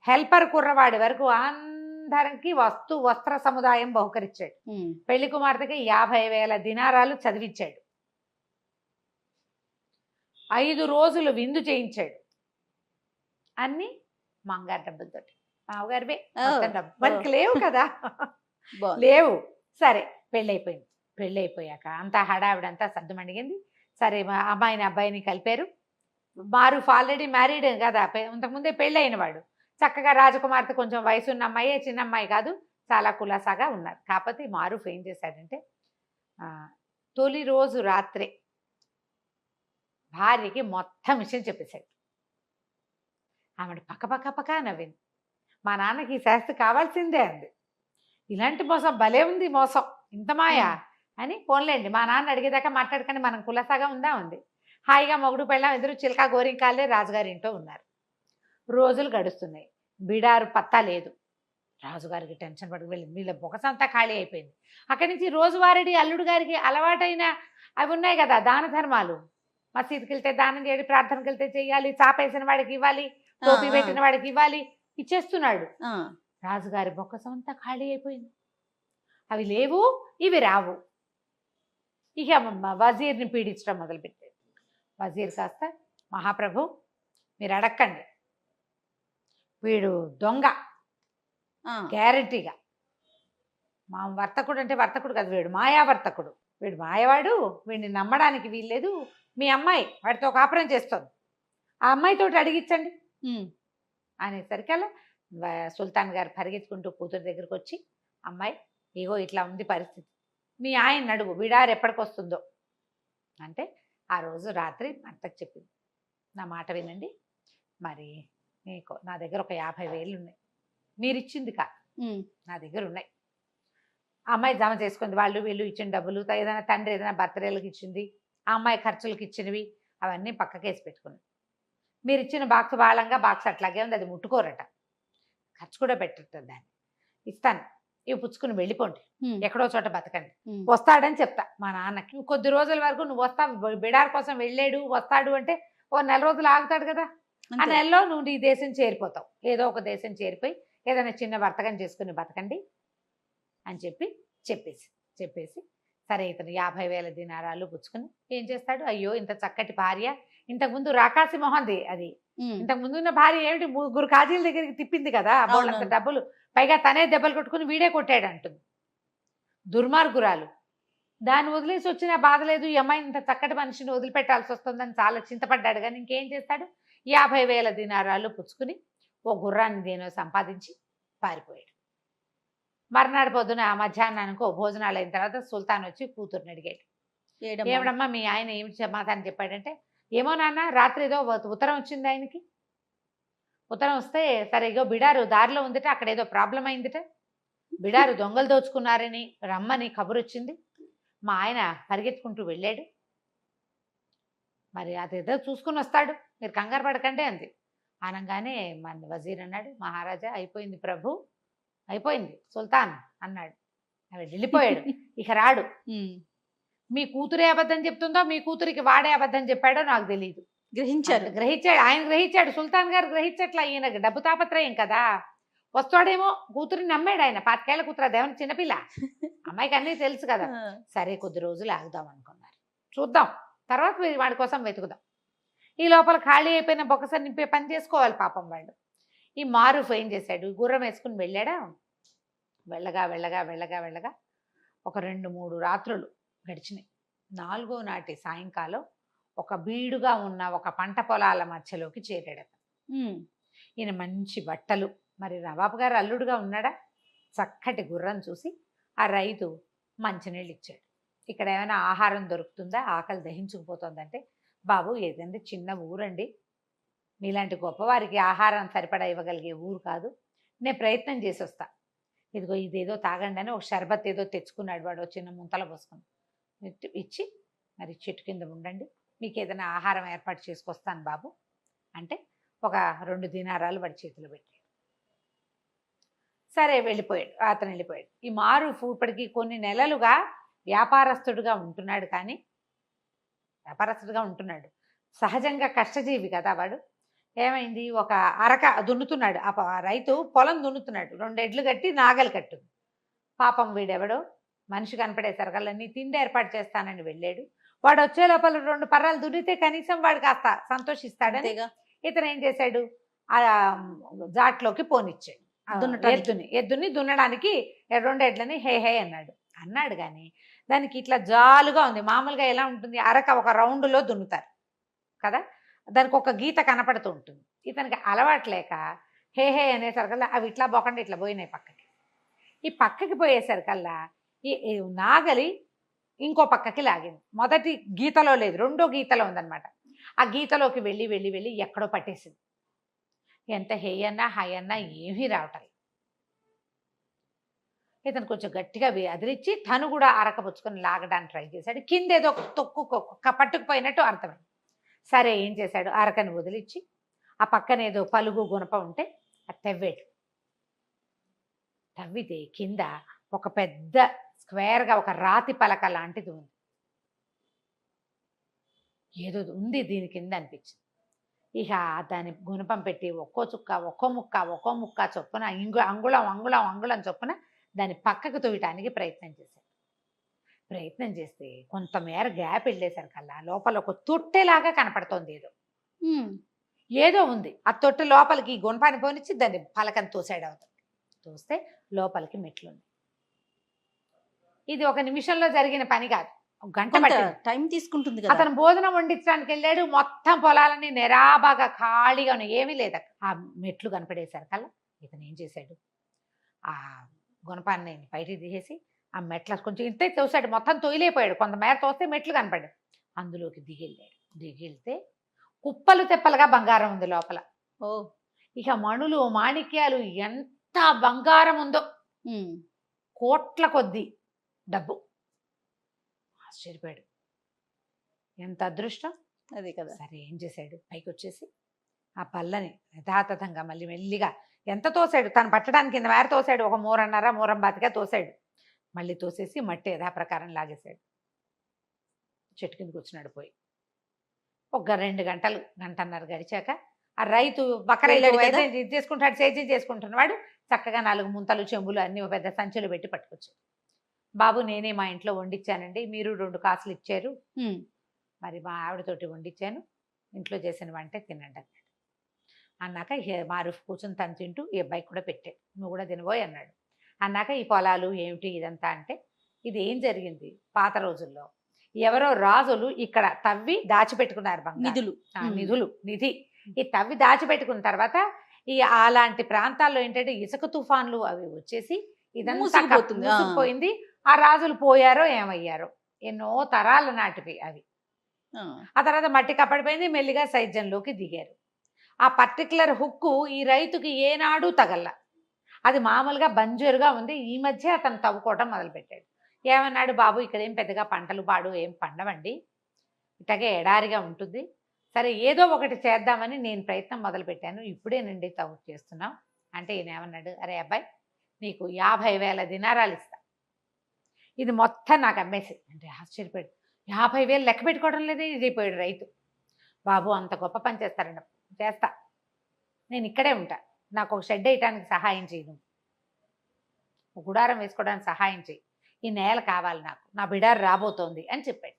Speaker 3: హెల్పర్ కుర్రవాడి వరకు అందరికి వస్త్ర సముదాయం బహుకరించాడు. పెళ్లి కుమార్తెకి 50,000 దినారాలు చదివించాడు, 5 రోజులు విందు చేయించాడు, అన్ని మంగారు డబ్బులతోటి, మామగారివే డబ్బు, మనకి లేవు కదా, లేవు. సరే పెళ్ళైపోయింది. పెళ్ళైపోయాక అంతా హడావిడంతా సర్దుమణిగింది. సరే అమ్మాయిని అబ్బాయిని కలిపారు. మారూఫ్ ఆల్రెడీ మ్యారీడ్ కదా, ఇంతకుముందే పెళ్ళైన వాడు, చక్కగా రాజకుమార్తె కొంచెం వయసు ఉన్న అమ్మాయి, చిన్న అమ్మాయి కాదు, చాలా కులాసాగా ఉన్నారు. కాకపోతే మారూఫ్ ఏం చేశాడంటే తొలి రోజు రాత్రే భార్యకి మొత్తం విషయం చెప్పేశాడు. ఆమె పక్క నవ్వింది. మా నాన్నకి ఈ శాస్త్రి కావాల్సిందే అంది. ఇలాంటి మోసం భలే ఉంది, మోసం ఇంత మాయా అని. పోన్లేండి మా నాన్న అడిగేదాకా మాట్లాడుకొని మనం కులసాగా ఉందా ఉంది. హాయిగా మొగుడు పెళ్ళాం ఎదురు చిలకా గోరింకాలే రాజుగారి ఇంట్లో ఉన్నారు. రోజులు గడుస్తున్నాయి, బిడారు పత్తా లేదు. రాజుగారికి టెన్షన్ పడుకు వెళ్ళింది, వీళ్ళ బొకసంతా ఖాళీ అయిపోయింది. అక్కడి నుంచి రోజువారీ అల్లుడు గారికి అలవాటైన అవి ఉన్నాయి కదా దాన ధర్మాలు, మసీదుకి వెళ్తే దానం చేయాలి, ప్రార్థనకి వెళ్తే చెయ్యాలి, చాపేసిన వాడికి ఇవ్వాలి, టోపీ పెట్టిన వాడికి ఇవ్వాలి, ఇచ్చేస్తున్నాడు. రాజుగారి బొక్కసం అంతా ఖాళీ అయిపోయింది. అవి లేవు, ఇవి రావు. ఇక వజీర్ని పీడించడం మొదలుపెట్టాడు. వజీర్ కాస్త, మహాప్రభు మీరు అడక్కండి, వీడు దొంగ గ్యారంటీగా. మా వర్తకుడు అంటే వర్తకుడు కాదు, వీడు మాయావర్తకుడు, వీడు మాయవాడు, వీడిని నమ్మడానికి వీల్లేదు. మీ అమ్మాయి వాడితో కాపురం చేస్తుంది, ఆ అమ్మాయితోటి అడిగించండి అనేసరికల్లా సుల్తాన్ గారు పరిగెత్తుకుంటూ కూతురు దగ్గరికి వచ్చి, అమ్మాయి ఇగో ఇట్లా ఉంది పరిస్థితి, మీ ఆయన అడుగు బిడారు ఎప్పటికి వస్తుందో అంటే, ఆ రోజు రాత్రి భర్తకు చెప్పింది, నా మాట వినండి, మరి మీకు నా దగ్గర ఒక 50,000 ఉన్నాయి, మీరు ఇచ్చింది కాదు, నా దగ్గర ఉన్నాయి. ఆ అమ్మాయి జమ చేసుకుంది, వాళ్ళు వీళ్ళు ఇచ్చిన డబ్బులు, ఏదైనా తండ్రి ఏదైనా బర్త్డేలకు ఇచ్చింది, ఆ అమ్మాయి ఖర్చులకు ఇచ్చినవి అవన్నీ పక్కకేసి పెట్టుకుని, మీరు ఇచ్చిన బాక్స్ బాళంగా బాక్స్ అట్లాగే ఉంది, అది ముట్టుకోరట, ఖర్చు కూడా పెట్టట్టు, దాన్ని ఇస్తాను, ఇవి పుచ్చుకుని వెళ్ళిపోండి, ఎక్కడో చోట బతకండి, వస్తాడని చెప్తా మా నాన్నకి. కొద్ది రోజుల వరకు నువ్వు వస్తావు, బిడార్ కోసం వెళ్ళాడు వస్తాడు అంటే ఓ నెల రోజులు ఆగుతాడు కదా, ఆ నెలలో నువ్వు ఈ దేశం చేరిపోతావు, ఏదో ఒక దేశం చేరిపోయి ఏదైనా చిన్న వర్తకం చేసుకుని బతకండి అని చెప్పేసి సరే ఇతను 50,000 దినారాలు పుచ్చుకుని ఏం చేస్తాడు, అయ్యో ఇంత చక్కటి భార్య, ఇంతకుముందు రాకాసి మొహంది అది, ఇంతకుముందు ఉన్న భార్య ఏమిటి 3 కాజీల దగ్గరికి తిప్పింది కదా, బోళ్ళంత డబ్బులు, పైగా తనే దెబ్బలు కొట్టుకుని వీడే కొట్టాడు అంటుంది, దుర్మార్గురాలు. దాన్ని వదిలేసి వచ్చిన బాధ లేదు, ఈ అమ్మాయి ఇంత చక్కటి మనిషిని వదిలిపెట్టాల్సి వస్తుందని చాలా చింతపడ్డాడు. కానీ ఇంకేం చేస్తాడు, 50,000 దినారాలు పుచ్చుకుని ఓ గుర్రాన్ని దేనో సంపాదించి పారిపోయాడు. మర్నాడు పొద్దున మధ్యాహ్నానికి ఓ భోజనాలు అయిన తర్వాత సుల్తాన్ వచ్చి కూతుర్ని అడిగాడు, ఏమిడమ్మా మీ ఆయన ఏమి సమాధానం చెప్పాడంటే, ఏమో నాన్న రాత్రి ఏదో ఉత్తరం వచ్చింది ఆయనకి, ఉత్తరం వస్తే సరే ఇగో బిడారు దారిలో ఉందిట, అక్కడ ఏదో ప్రాబ్లం అయిందిట, బిడారు దొంగలు దోచుకున్నారని రమ్మని కబురు వచ్చింది, మా ఆయన పరిగెత్తుకుంటూ వెళ్ళాడు, మరి అదేదో చూసుకుని వస్తాడు, మీరు కంగారు పడకండి అంది. అనగానే మన వజీర్ అన్నాడు, మహారాజా అయిపోయింది ప్రభు, అయిపోయింది సుల్తాన్ అన్నాడు. అవి వెళ్ళిపోయాడు, ఇక రాడు. మీ కూతురే అబద్ధం చెప్తుందో మీ కూతురికి వాడే అబద్ధం చెప్పాడో నాకు తెలియదు. గ్రహించాడు ఆయన గ్రహించాడు, సుల్తాన్ గారు గ్రహించట్లా, ఈయన డబ్బు తాపత్రయం కదా, వస్తాడేమో కూతురిని నమ్మాడు ఆయన, 25 ఏళ్ల కూతురు, అదేమన్నా చిన్నపిల్ల, అమ్మాయికి అన్నీ తెలుసు కదా. సరే కొద్ది రోజులు ఆగుదాం అనుకున్నారు, చూద్దాం తర్వాత వాడి కోసం వెతుకుదాం, ఈ లోపల ఖాళీ అయిపోయిన బొక్కస నింపే పని చేసుకోవాలి పాపం వాళ్ళు. ఈ మారూఫ్ ఏం చేశాడు, గుర్రం వేసుకుని వెళ్ళాడా, వెళ్ళగా వెళ్ళగా వెళ్ళగా వెళ్ళగా ఒక 2-3 రాత్రులు గడిచినాయి. 4వ నాటి సాయంకాలం ఒక బీడుగా ఉన్న ఒక పంట పొలాల మధ్యలోకి చేరాడు. ఈయన మంచి బట్టలు, మరి నవాబు గారు అల్లుడుగా ఉన్నాడా, చక్కటి గుర్రం చూసి ఆ రైతు మంచినీళ్ళు ఇచ్చాడు. ఇక్కడ ఏమైనా ఆహారం దొరుకుతుందా, ఆకలి దహించుకుపోతుందంటే, బాబు ఏదంటే చిన్న ఊరండి, మీలాంటి గొప్పవారికి ఆహారం సరిపడా ఇవ్వగలిగే ఊరు కాదు, నేను ప్రయత్నం చేసి వస్తా, ఇదిగో ఇదేదో తాగండి అని ఒక షర్బత్ ఏదో తెచ్చుకున్నాడు వాడు, చిన్న ముంతల పోసుకుని ఇచ్చి, మరి చెట్టు కింద ఉండండి, మీకు ఏదైనా ఆహారం ఏర్పాటు చేసుకొస్తాను బాబు అంటే ఒక 2 దినారాలు వాడి చేతిలో పెట్టాడు. సరే వెళ్ళిపోయాడు, అతను వెళ్ళిపోయాడు. ఈ మారూఫ్ ఇప్పటికీ కొన్ని నెలలుగా వ్యాపారస్తుడుగా ఉంటున్నాడు, కానీ వ్యాపారస్తుడుగా ఉంటున్నాడు, సహజంగా కష్టజీవి కదా వాడు. ఏమైంది, ఒక అరక దున్నుతున్నాడు, ఆ రైతు పొలం దున్నుతున్నాడు, 2 ఎడ్లు కట్టి నాగలి కట్టుంది. పాపం వీడెవడో మనిషి కనపడేసరికల్లా తిండి ఏర్పాటు చేస్తానని వెళ్ళాడు. వాడు వచ్చే లోపల 2 పర్రాలు దున్నితే కనీసం వాడు కాస్త సంతోషిస్తాడని ఇతను ఏం చేశాడు, ఆ జాట్లోకి పోనిచ్చాడు, ఎద్దుని దున్నడానికి 2 ఎడ్లని హే హే అన్నాడు కానీ దానికి ఇట్లా జాలుగా ఉంది. మామూలుగా ఎలా ఉంటుంది, అరక ఒక రౌండ్లో దున్నుతారు కదా, దానికి ఒక గీత కనపడుతూ ఉంటుంది. ఇతనికి అలవాట్లేక హే హే అనేసరికల్లా అవి ఇట్లా పోకుండా ఇట్లా పోయినాయి పక్కకి. ఈ పక్కకి పోయేసరికల్లా ఈ నాగలి ఇంకో పక్కకి లాగింది, మొదటి గీతలో లేదు, 2వ గీతలో ఉందన్నమాట. ఆ గీతలోకి వెళ్ళి వెళ్ళి వెళ్ళి ఎక్కడో పట్టేసింది. ఎంత హే అన్నా హాయ్ అన్నా ఏమీ రావటం. ఇతను కొంచెం గట్టిగా అదిరిచ్చి తను కూడా అరకపుచ్చుకొని లాగడానికి ట్రై చేశాడు. కింద ఏదో పట్టుకుపోయినట్టు అర్థమైంది. సరే ఏం చేశాడు, అరకని వదిలిచ్చి ఆ పక్కన ఏదో పలుగు గుణప ఉంటే అది తవ్వాడు. తవ్వితే కింద ఒక పెద్ద స్క్వేర్గా ఒక రాతి పలక లాంటిది ఉంది. ఏదో ఉంది దీని కింద అనిపించింది. ఇక దాని గుణపం పెట్టి ఒక్కో చుక్క ఒక్కో ముక్క చొప్పున అంగుళం అంగుళం అంగుళం చొప్పున దాన్ని పక్కకు తోయటానికి ప్రయత్నం చేశాడు. ప్రయత్నం చేస్తే కొంతమేర గ్యాప్ వెళ్ళేసరికల్లా లోపల ఒక తొట్టెలాగా కనపడుతోంది. ఏదో ఉంది. ఆ తొట్టె లోపలికి ఈ గుణపాన్ని పోనిచ్చి దాన్ని పలకని తోసాడు. అవుతుంది తోస్తే లోపలికి మెట్లుంది. ఇది ఒక నిమిషంలో జరిగిన పని కాదు, ఒక గంట పట్టింది.
Speaker 2: టైం తీసుకుంటుంది కదా.
Speaker 3: అతను భోజనం వండించడానికి వెళ్ళాడు. మొత్తం పొలాలన్నీ నిరాబాగా ఖాళీగా ఉన్నాయి, ఏమీ లేదు. ఆ మెట్లు కనపడేసరికల్లా ఇతను ఏం చేశాడు, ఆ గుణపాన్ని బయటికి తీసేసి ఆ మెట్ల కొంచెం ఇంతే తోసాడు. మొత్తం తొయిలేపోయాడు. కొంతమేర తోస్తే మెట్లు కనపడ్డాడు. అందులోకి దిగిళ్ళాడు. దిగిళ్తే కుప్పలు తెప్పలుగా బంగారం ఉంది లోపల. ఇక మణులు మాణిక్యాలు ఎంత బంగారం ఉందో, కోట్ల కొద్దీ డబ్బు. ఆశ్చర్యపోయాడు. ఎంత అదృష్టం
Speaker 2: అదే కదా.
Speaker 3: సరే ఏం చేశాడు, పైకి వచ్చేసి ఆ పల్లని యథాతథంగా మళ్ళీ మెల్లిగా ఎంత తోసాడు, తను పట్టడానికి కింద మేర తోసాడు. ఒక మూరం బాతిగా తోసాడు. మళ్ళీ తోసేసి మట్టి యథాప్రకారం లాగేశాడు. చెట్టు కిందకి వచ్చినాడు. పోయి ఒక 2 గంటలు గంటన్నర గడిచాక ఆ రైతు బకరా ఇది చేసుకుంటాడు, సేజీ చేసుకుంటున్నవాడు చక్కగా 4 ముంతలు చెంబులు అన్ని పెద్ద సంచులు పెట్టి పట్టుకొచ్చాడు. బాబు నేనే మా ఇంట్లో వండించానండి, మీరు 2 కాసులు ఇచ్చారు, మరి మా ఆవిడతోటి వండించాను, ఇంట్లో చేసిన వంటే తినండి అన్నాడు. అన్నాక మారుఫ్ కూర్చొని తను తింటూ ఈ అబ్బాయికి కూడా పెట్టాడు. నువ్వు కూడా తినబోయి అన్నాడు. అన్నాక ఈ పొలాలు ఏమిటి ఇదంతా అంటే, ఇది ఏం జరిగింది, పాత రోజుల్లో ఎవరో రాజులు ఇక్కడ తవ్వి దాచిపెట్టుకున్నారు నిధి. ఈ తవ్వి దాచిపెట్టుకున్న తర్వాత ఈ అలాంటి ప్రాంతాల్లో ఏంటంటే ఇసుక తుఫాన్లు అవి వచ్చేసి ఇదంతా మూసుకుపోయింది. ఆ రాజులు పోయారో ఏమయ్యారో, ఎన్నో తరాల నాటివి అవి. ఆ తర్వాత మట్టి కప్పడిపోయింది. మెల్లిగా సైజంలోకి దిగారు. ఆ పర్టికులర్ హుక్కు ఈ రైతుకి ఏనాడు తగల్ల. అది మామూలుగా బంజరుగా ఉంది. ఈ మధ్య అతను తవ్వుకోవటం మొదలుపెట్టాడు. ఏమన్నాడు, బాబు ఇక్కడ ఏం పెద్దగా పంటలు పాడు ఏం పండవండి, ఇట్లాగే ఎడారిగా ఉంటుంది. సరే ఏదో ఒకటి చేద్దామని నేను ప్రయత్నం మొదలుపెట్టాను, ఇప్పుడేనండి తవ్వు చేస్తున్నాం అంటే ఈయన ఏమన్నాడు, అరే అబ్బాయి నీకు 50,000 దినారాలు ఇస్తా, ఇది మొత్తం నాకు అమ్మేసి అంటే. ఆశ్చర్యపోయాడు. 50,000 లెక్క పెట్టుకోవడం లేదే ఇదిపోయాడు రైతు. బాబు అంత గొప్ప పని చేస్తారండి, చేస్తా, నేను ఇక్కడే ఉంటా, నాకు ఒక షెడ్ వేయటానికి సహాయం చేయను, ఒక గుడారం వేసుకోవడానికి సహాయం చేయి, ఈ నేల కావాలి నాకు, నా బిడారు రాబోతోంది అని చెప్పాడు.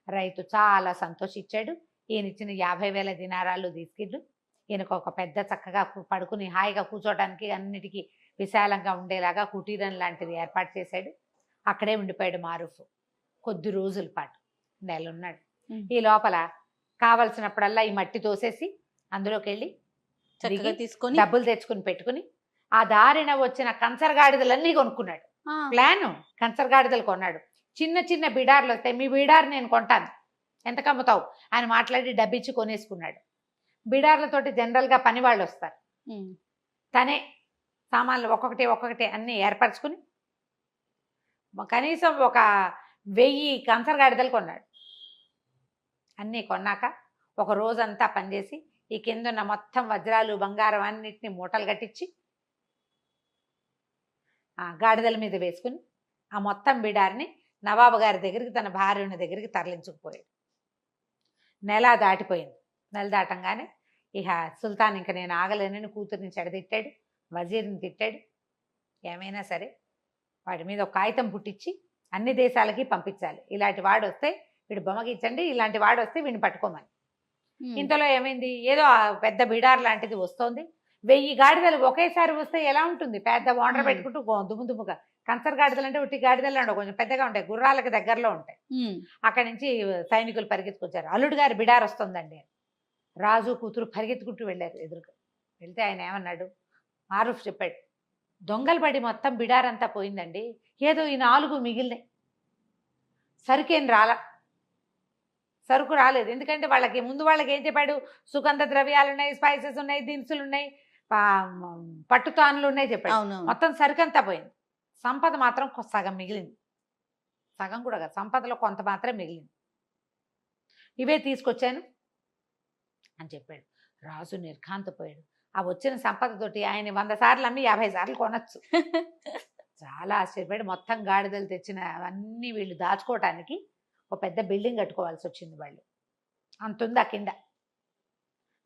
Speaker 3: రైతు చాలా సంతోషించాడు. ఈయన ఇచ్చిన 50,000 దినారాలు తీసుకెళ్ళు ఈయనకు ఒక పెద్ద చక్కగా పడుకుని హాయిగా కూర్చోవడానికి అన్నిటికీ విశాలంగా ఉండేలాగా కుటీరం లాంటిది ఏర్పాటు చేశాడు. అక్కడే ఉండిపోయాడు మారూఫ్ కొద్ది రోజుల పాటు, నెలన్నాడు. ఈ లోపల కావలసినప్పుడల్లా ఈ మట్టి తోసేసి అందులోకి వెళ్ళి తీసుకొని డబ్బులు తెచ్చుకుని పెట్టుకుని ఆ దారిన వచ్చిన కంచరగాడిదలన్నీ కొనుక్కున్నాడు. ప్లాను కంచరగాడిదలు కొన్నాడు. చిన్న చిన్న బిడార్లు వస్తాయి, మీ బిడారు నేను కొంటాను, ఎంత కమ్ముతావు అని మాట్లాడి డబ్బిచ్చి కొనేసుకున్నాడు. బిడార్లతోటి జనరల్గా పని వాళ్ళు వస్తారు. తనే సామాన్లు ఒక్కొక్కటి అన్నీ ఏర్పరచుకుని కనీసం ఒక 1000 కంచరగాడిదలు కొన్నాడు. అన్నీ కొన్నాక ఒక రోజంతా పనిచేసి ఈ కిందున్న మొత్తం వజ్రాలు బంగారం అన్నిటిని మూటలు కట్టించి ఆ గాడిదల మీద వేసుకుని ఆ మొత్తం బిడారిని నవాబు గారి దగ్గరికి తన భార్య ఉన్న దగ్గరికి తరలించుకుపోయాడు. నెల దాటిపోయింది. నెల దాటంగానే ఇక సుల్తాన్ ఇంక నేను ఆగలేనని కూతురిని చెడదిట్టాడు, వజీర్ని తిట్టాడు. ఏమైనా సరే వాడి మీద ఒక కాగితం పుట్టించి అన్ని దేశాలకి పంపించాలి, ఇలాంటి వాడు వస్తే వీడు బొమ్మగిచ్చండి, ఇలాంటి వాడు వస్తే వీడిని పట్టుకోమని. ఇంతలో ఏమైంది, ఏదో పెద్ద బిడార్ లాంటిది వస్తోంది. 1000 గాడిదలు ఒకేసారి వస్తే ఎలా ఉంటుంది, పెద్ద వాండర్ పెట్టుకుంటూ దుమ్ముగా. కంచర్ గాడిదలు అంటే ఉట్టి గాడిదలు ఉండవు, కొంచెం పెద్దగా ఉంటాయి, గుర్రాలకు దగ్గరలో ఉంటాయి. అక్కడి నుంచి సైనికులు పరిగెత్తుకొచ్చారు. అల్లుడు గారి బిడార్ వస్తుందండి. రాజు కూతురు పరిగెత్తుకుంటూ వెళ్ళారు. ఎదురుగా వెళ్తే ఆయన ఏమన్నాడు, మారూఫ్ చెప్పాడు, దొంగలు పడి మొత్తం బిడారంతా పోయిందండి, ఏదో ఈ 4 మిగిలినాయి, సరుకేం సరుకు రాలేదు. ఎందుకంటే ముందు వాళ్ళకి ఏం చెప్పాడు, సుగంధ ద్రవ్యాలు ఉన్నాయి, స్పైసెస్ ఉన్నాయి, దినుసులు ఉన్నాయి, పట్టుతానులు ఉన్నాయి చెప్పాడు. మొత్తం సరుకంతా పోయింది, సంపద మాత్రం సగం మిగిలింది. సగం కూడా కాదు, సంపదలో కొంత మాత్రం మిగిలింది, ఇవే తీసుకొచ్చాను అని చెప్పాడు. రాజు నిర్ఘాంతపోయాడు. ఆ వచ్చిన సంపదతోటి ఆయన 100 సార్లు అమ్మి 50 సార్లు కొనొచ్చు. చాలా ఆశ్చర్యపడి మొత్తం గాడిదలు తెచ్చిన అవన్నీ వీళ్ళు దాచుకోవటానికి ఒక పెద్ద బిల్డింగ్ కట్టుకోవాల్సి వచ్చింది వాళ్ళు. అంతుంది ఆ కింద.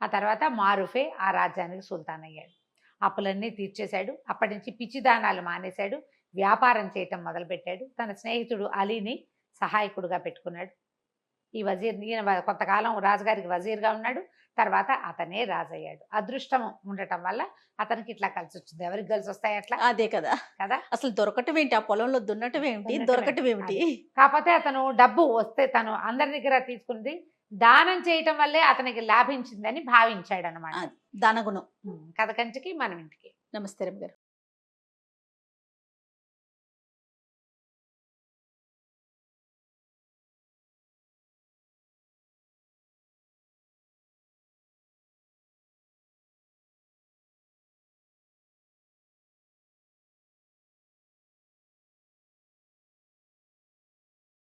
Speaker 3: ఆ తర్వాత మారుఫే ఆ రాజ్యానికి సుల్తాన్ అయ్యాడు. అప్పులన్నీ తీర్చేశాడు. అప్పటి నుంచి పిచ్చిదానాలు మానేశాడు. వ్యాపారం చేయటం మొదలుపెట్టాడు. తన స్నేహితుడు అలీని సహాయకుడుగా పెట్టుకున్నాడు. ఈ ఈయన కొంతకాలం రాజుగారికి వజీర్గా ఉన్నాడు. తర్వాత అతనే రాజయ్యాడు. అదృష్టం ఉండటం వల్ల అతనికి ఇట్లా కలిసి వచ్చింది. ఎవరికి కలిసి వస్తాయి అట్లా
Speaker 2: అదే కదా
Speaker 3: కదా.
Speaker 2: అసలు దొరకటం ఏంటి, ఆ పొలంలో దున్నటం ఏమిటి, దొరకటం ఏమిటి.
Speaker 3: కాకపోతే అతను డబ్బు వస్తే తను అందరి దగ్గర తీసుకుంది దానం చేయటం వల్లే అతనికి లాభించిందని భావించాడు అనమాట.
Speaker 2: దానగుణం.
Speaker 3: కథ కంచికి మనం ఇంటికి.
Speaker 2: నమస్తే రమ్య గారు.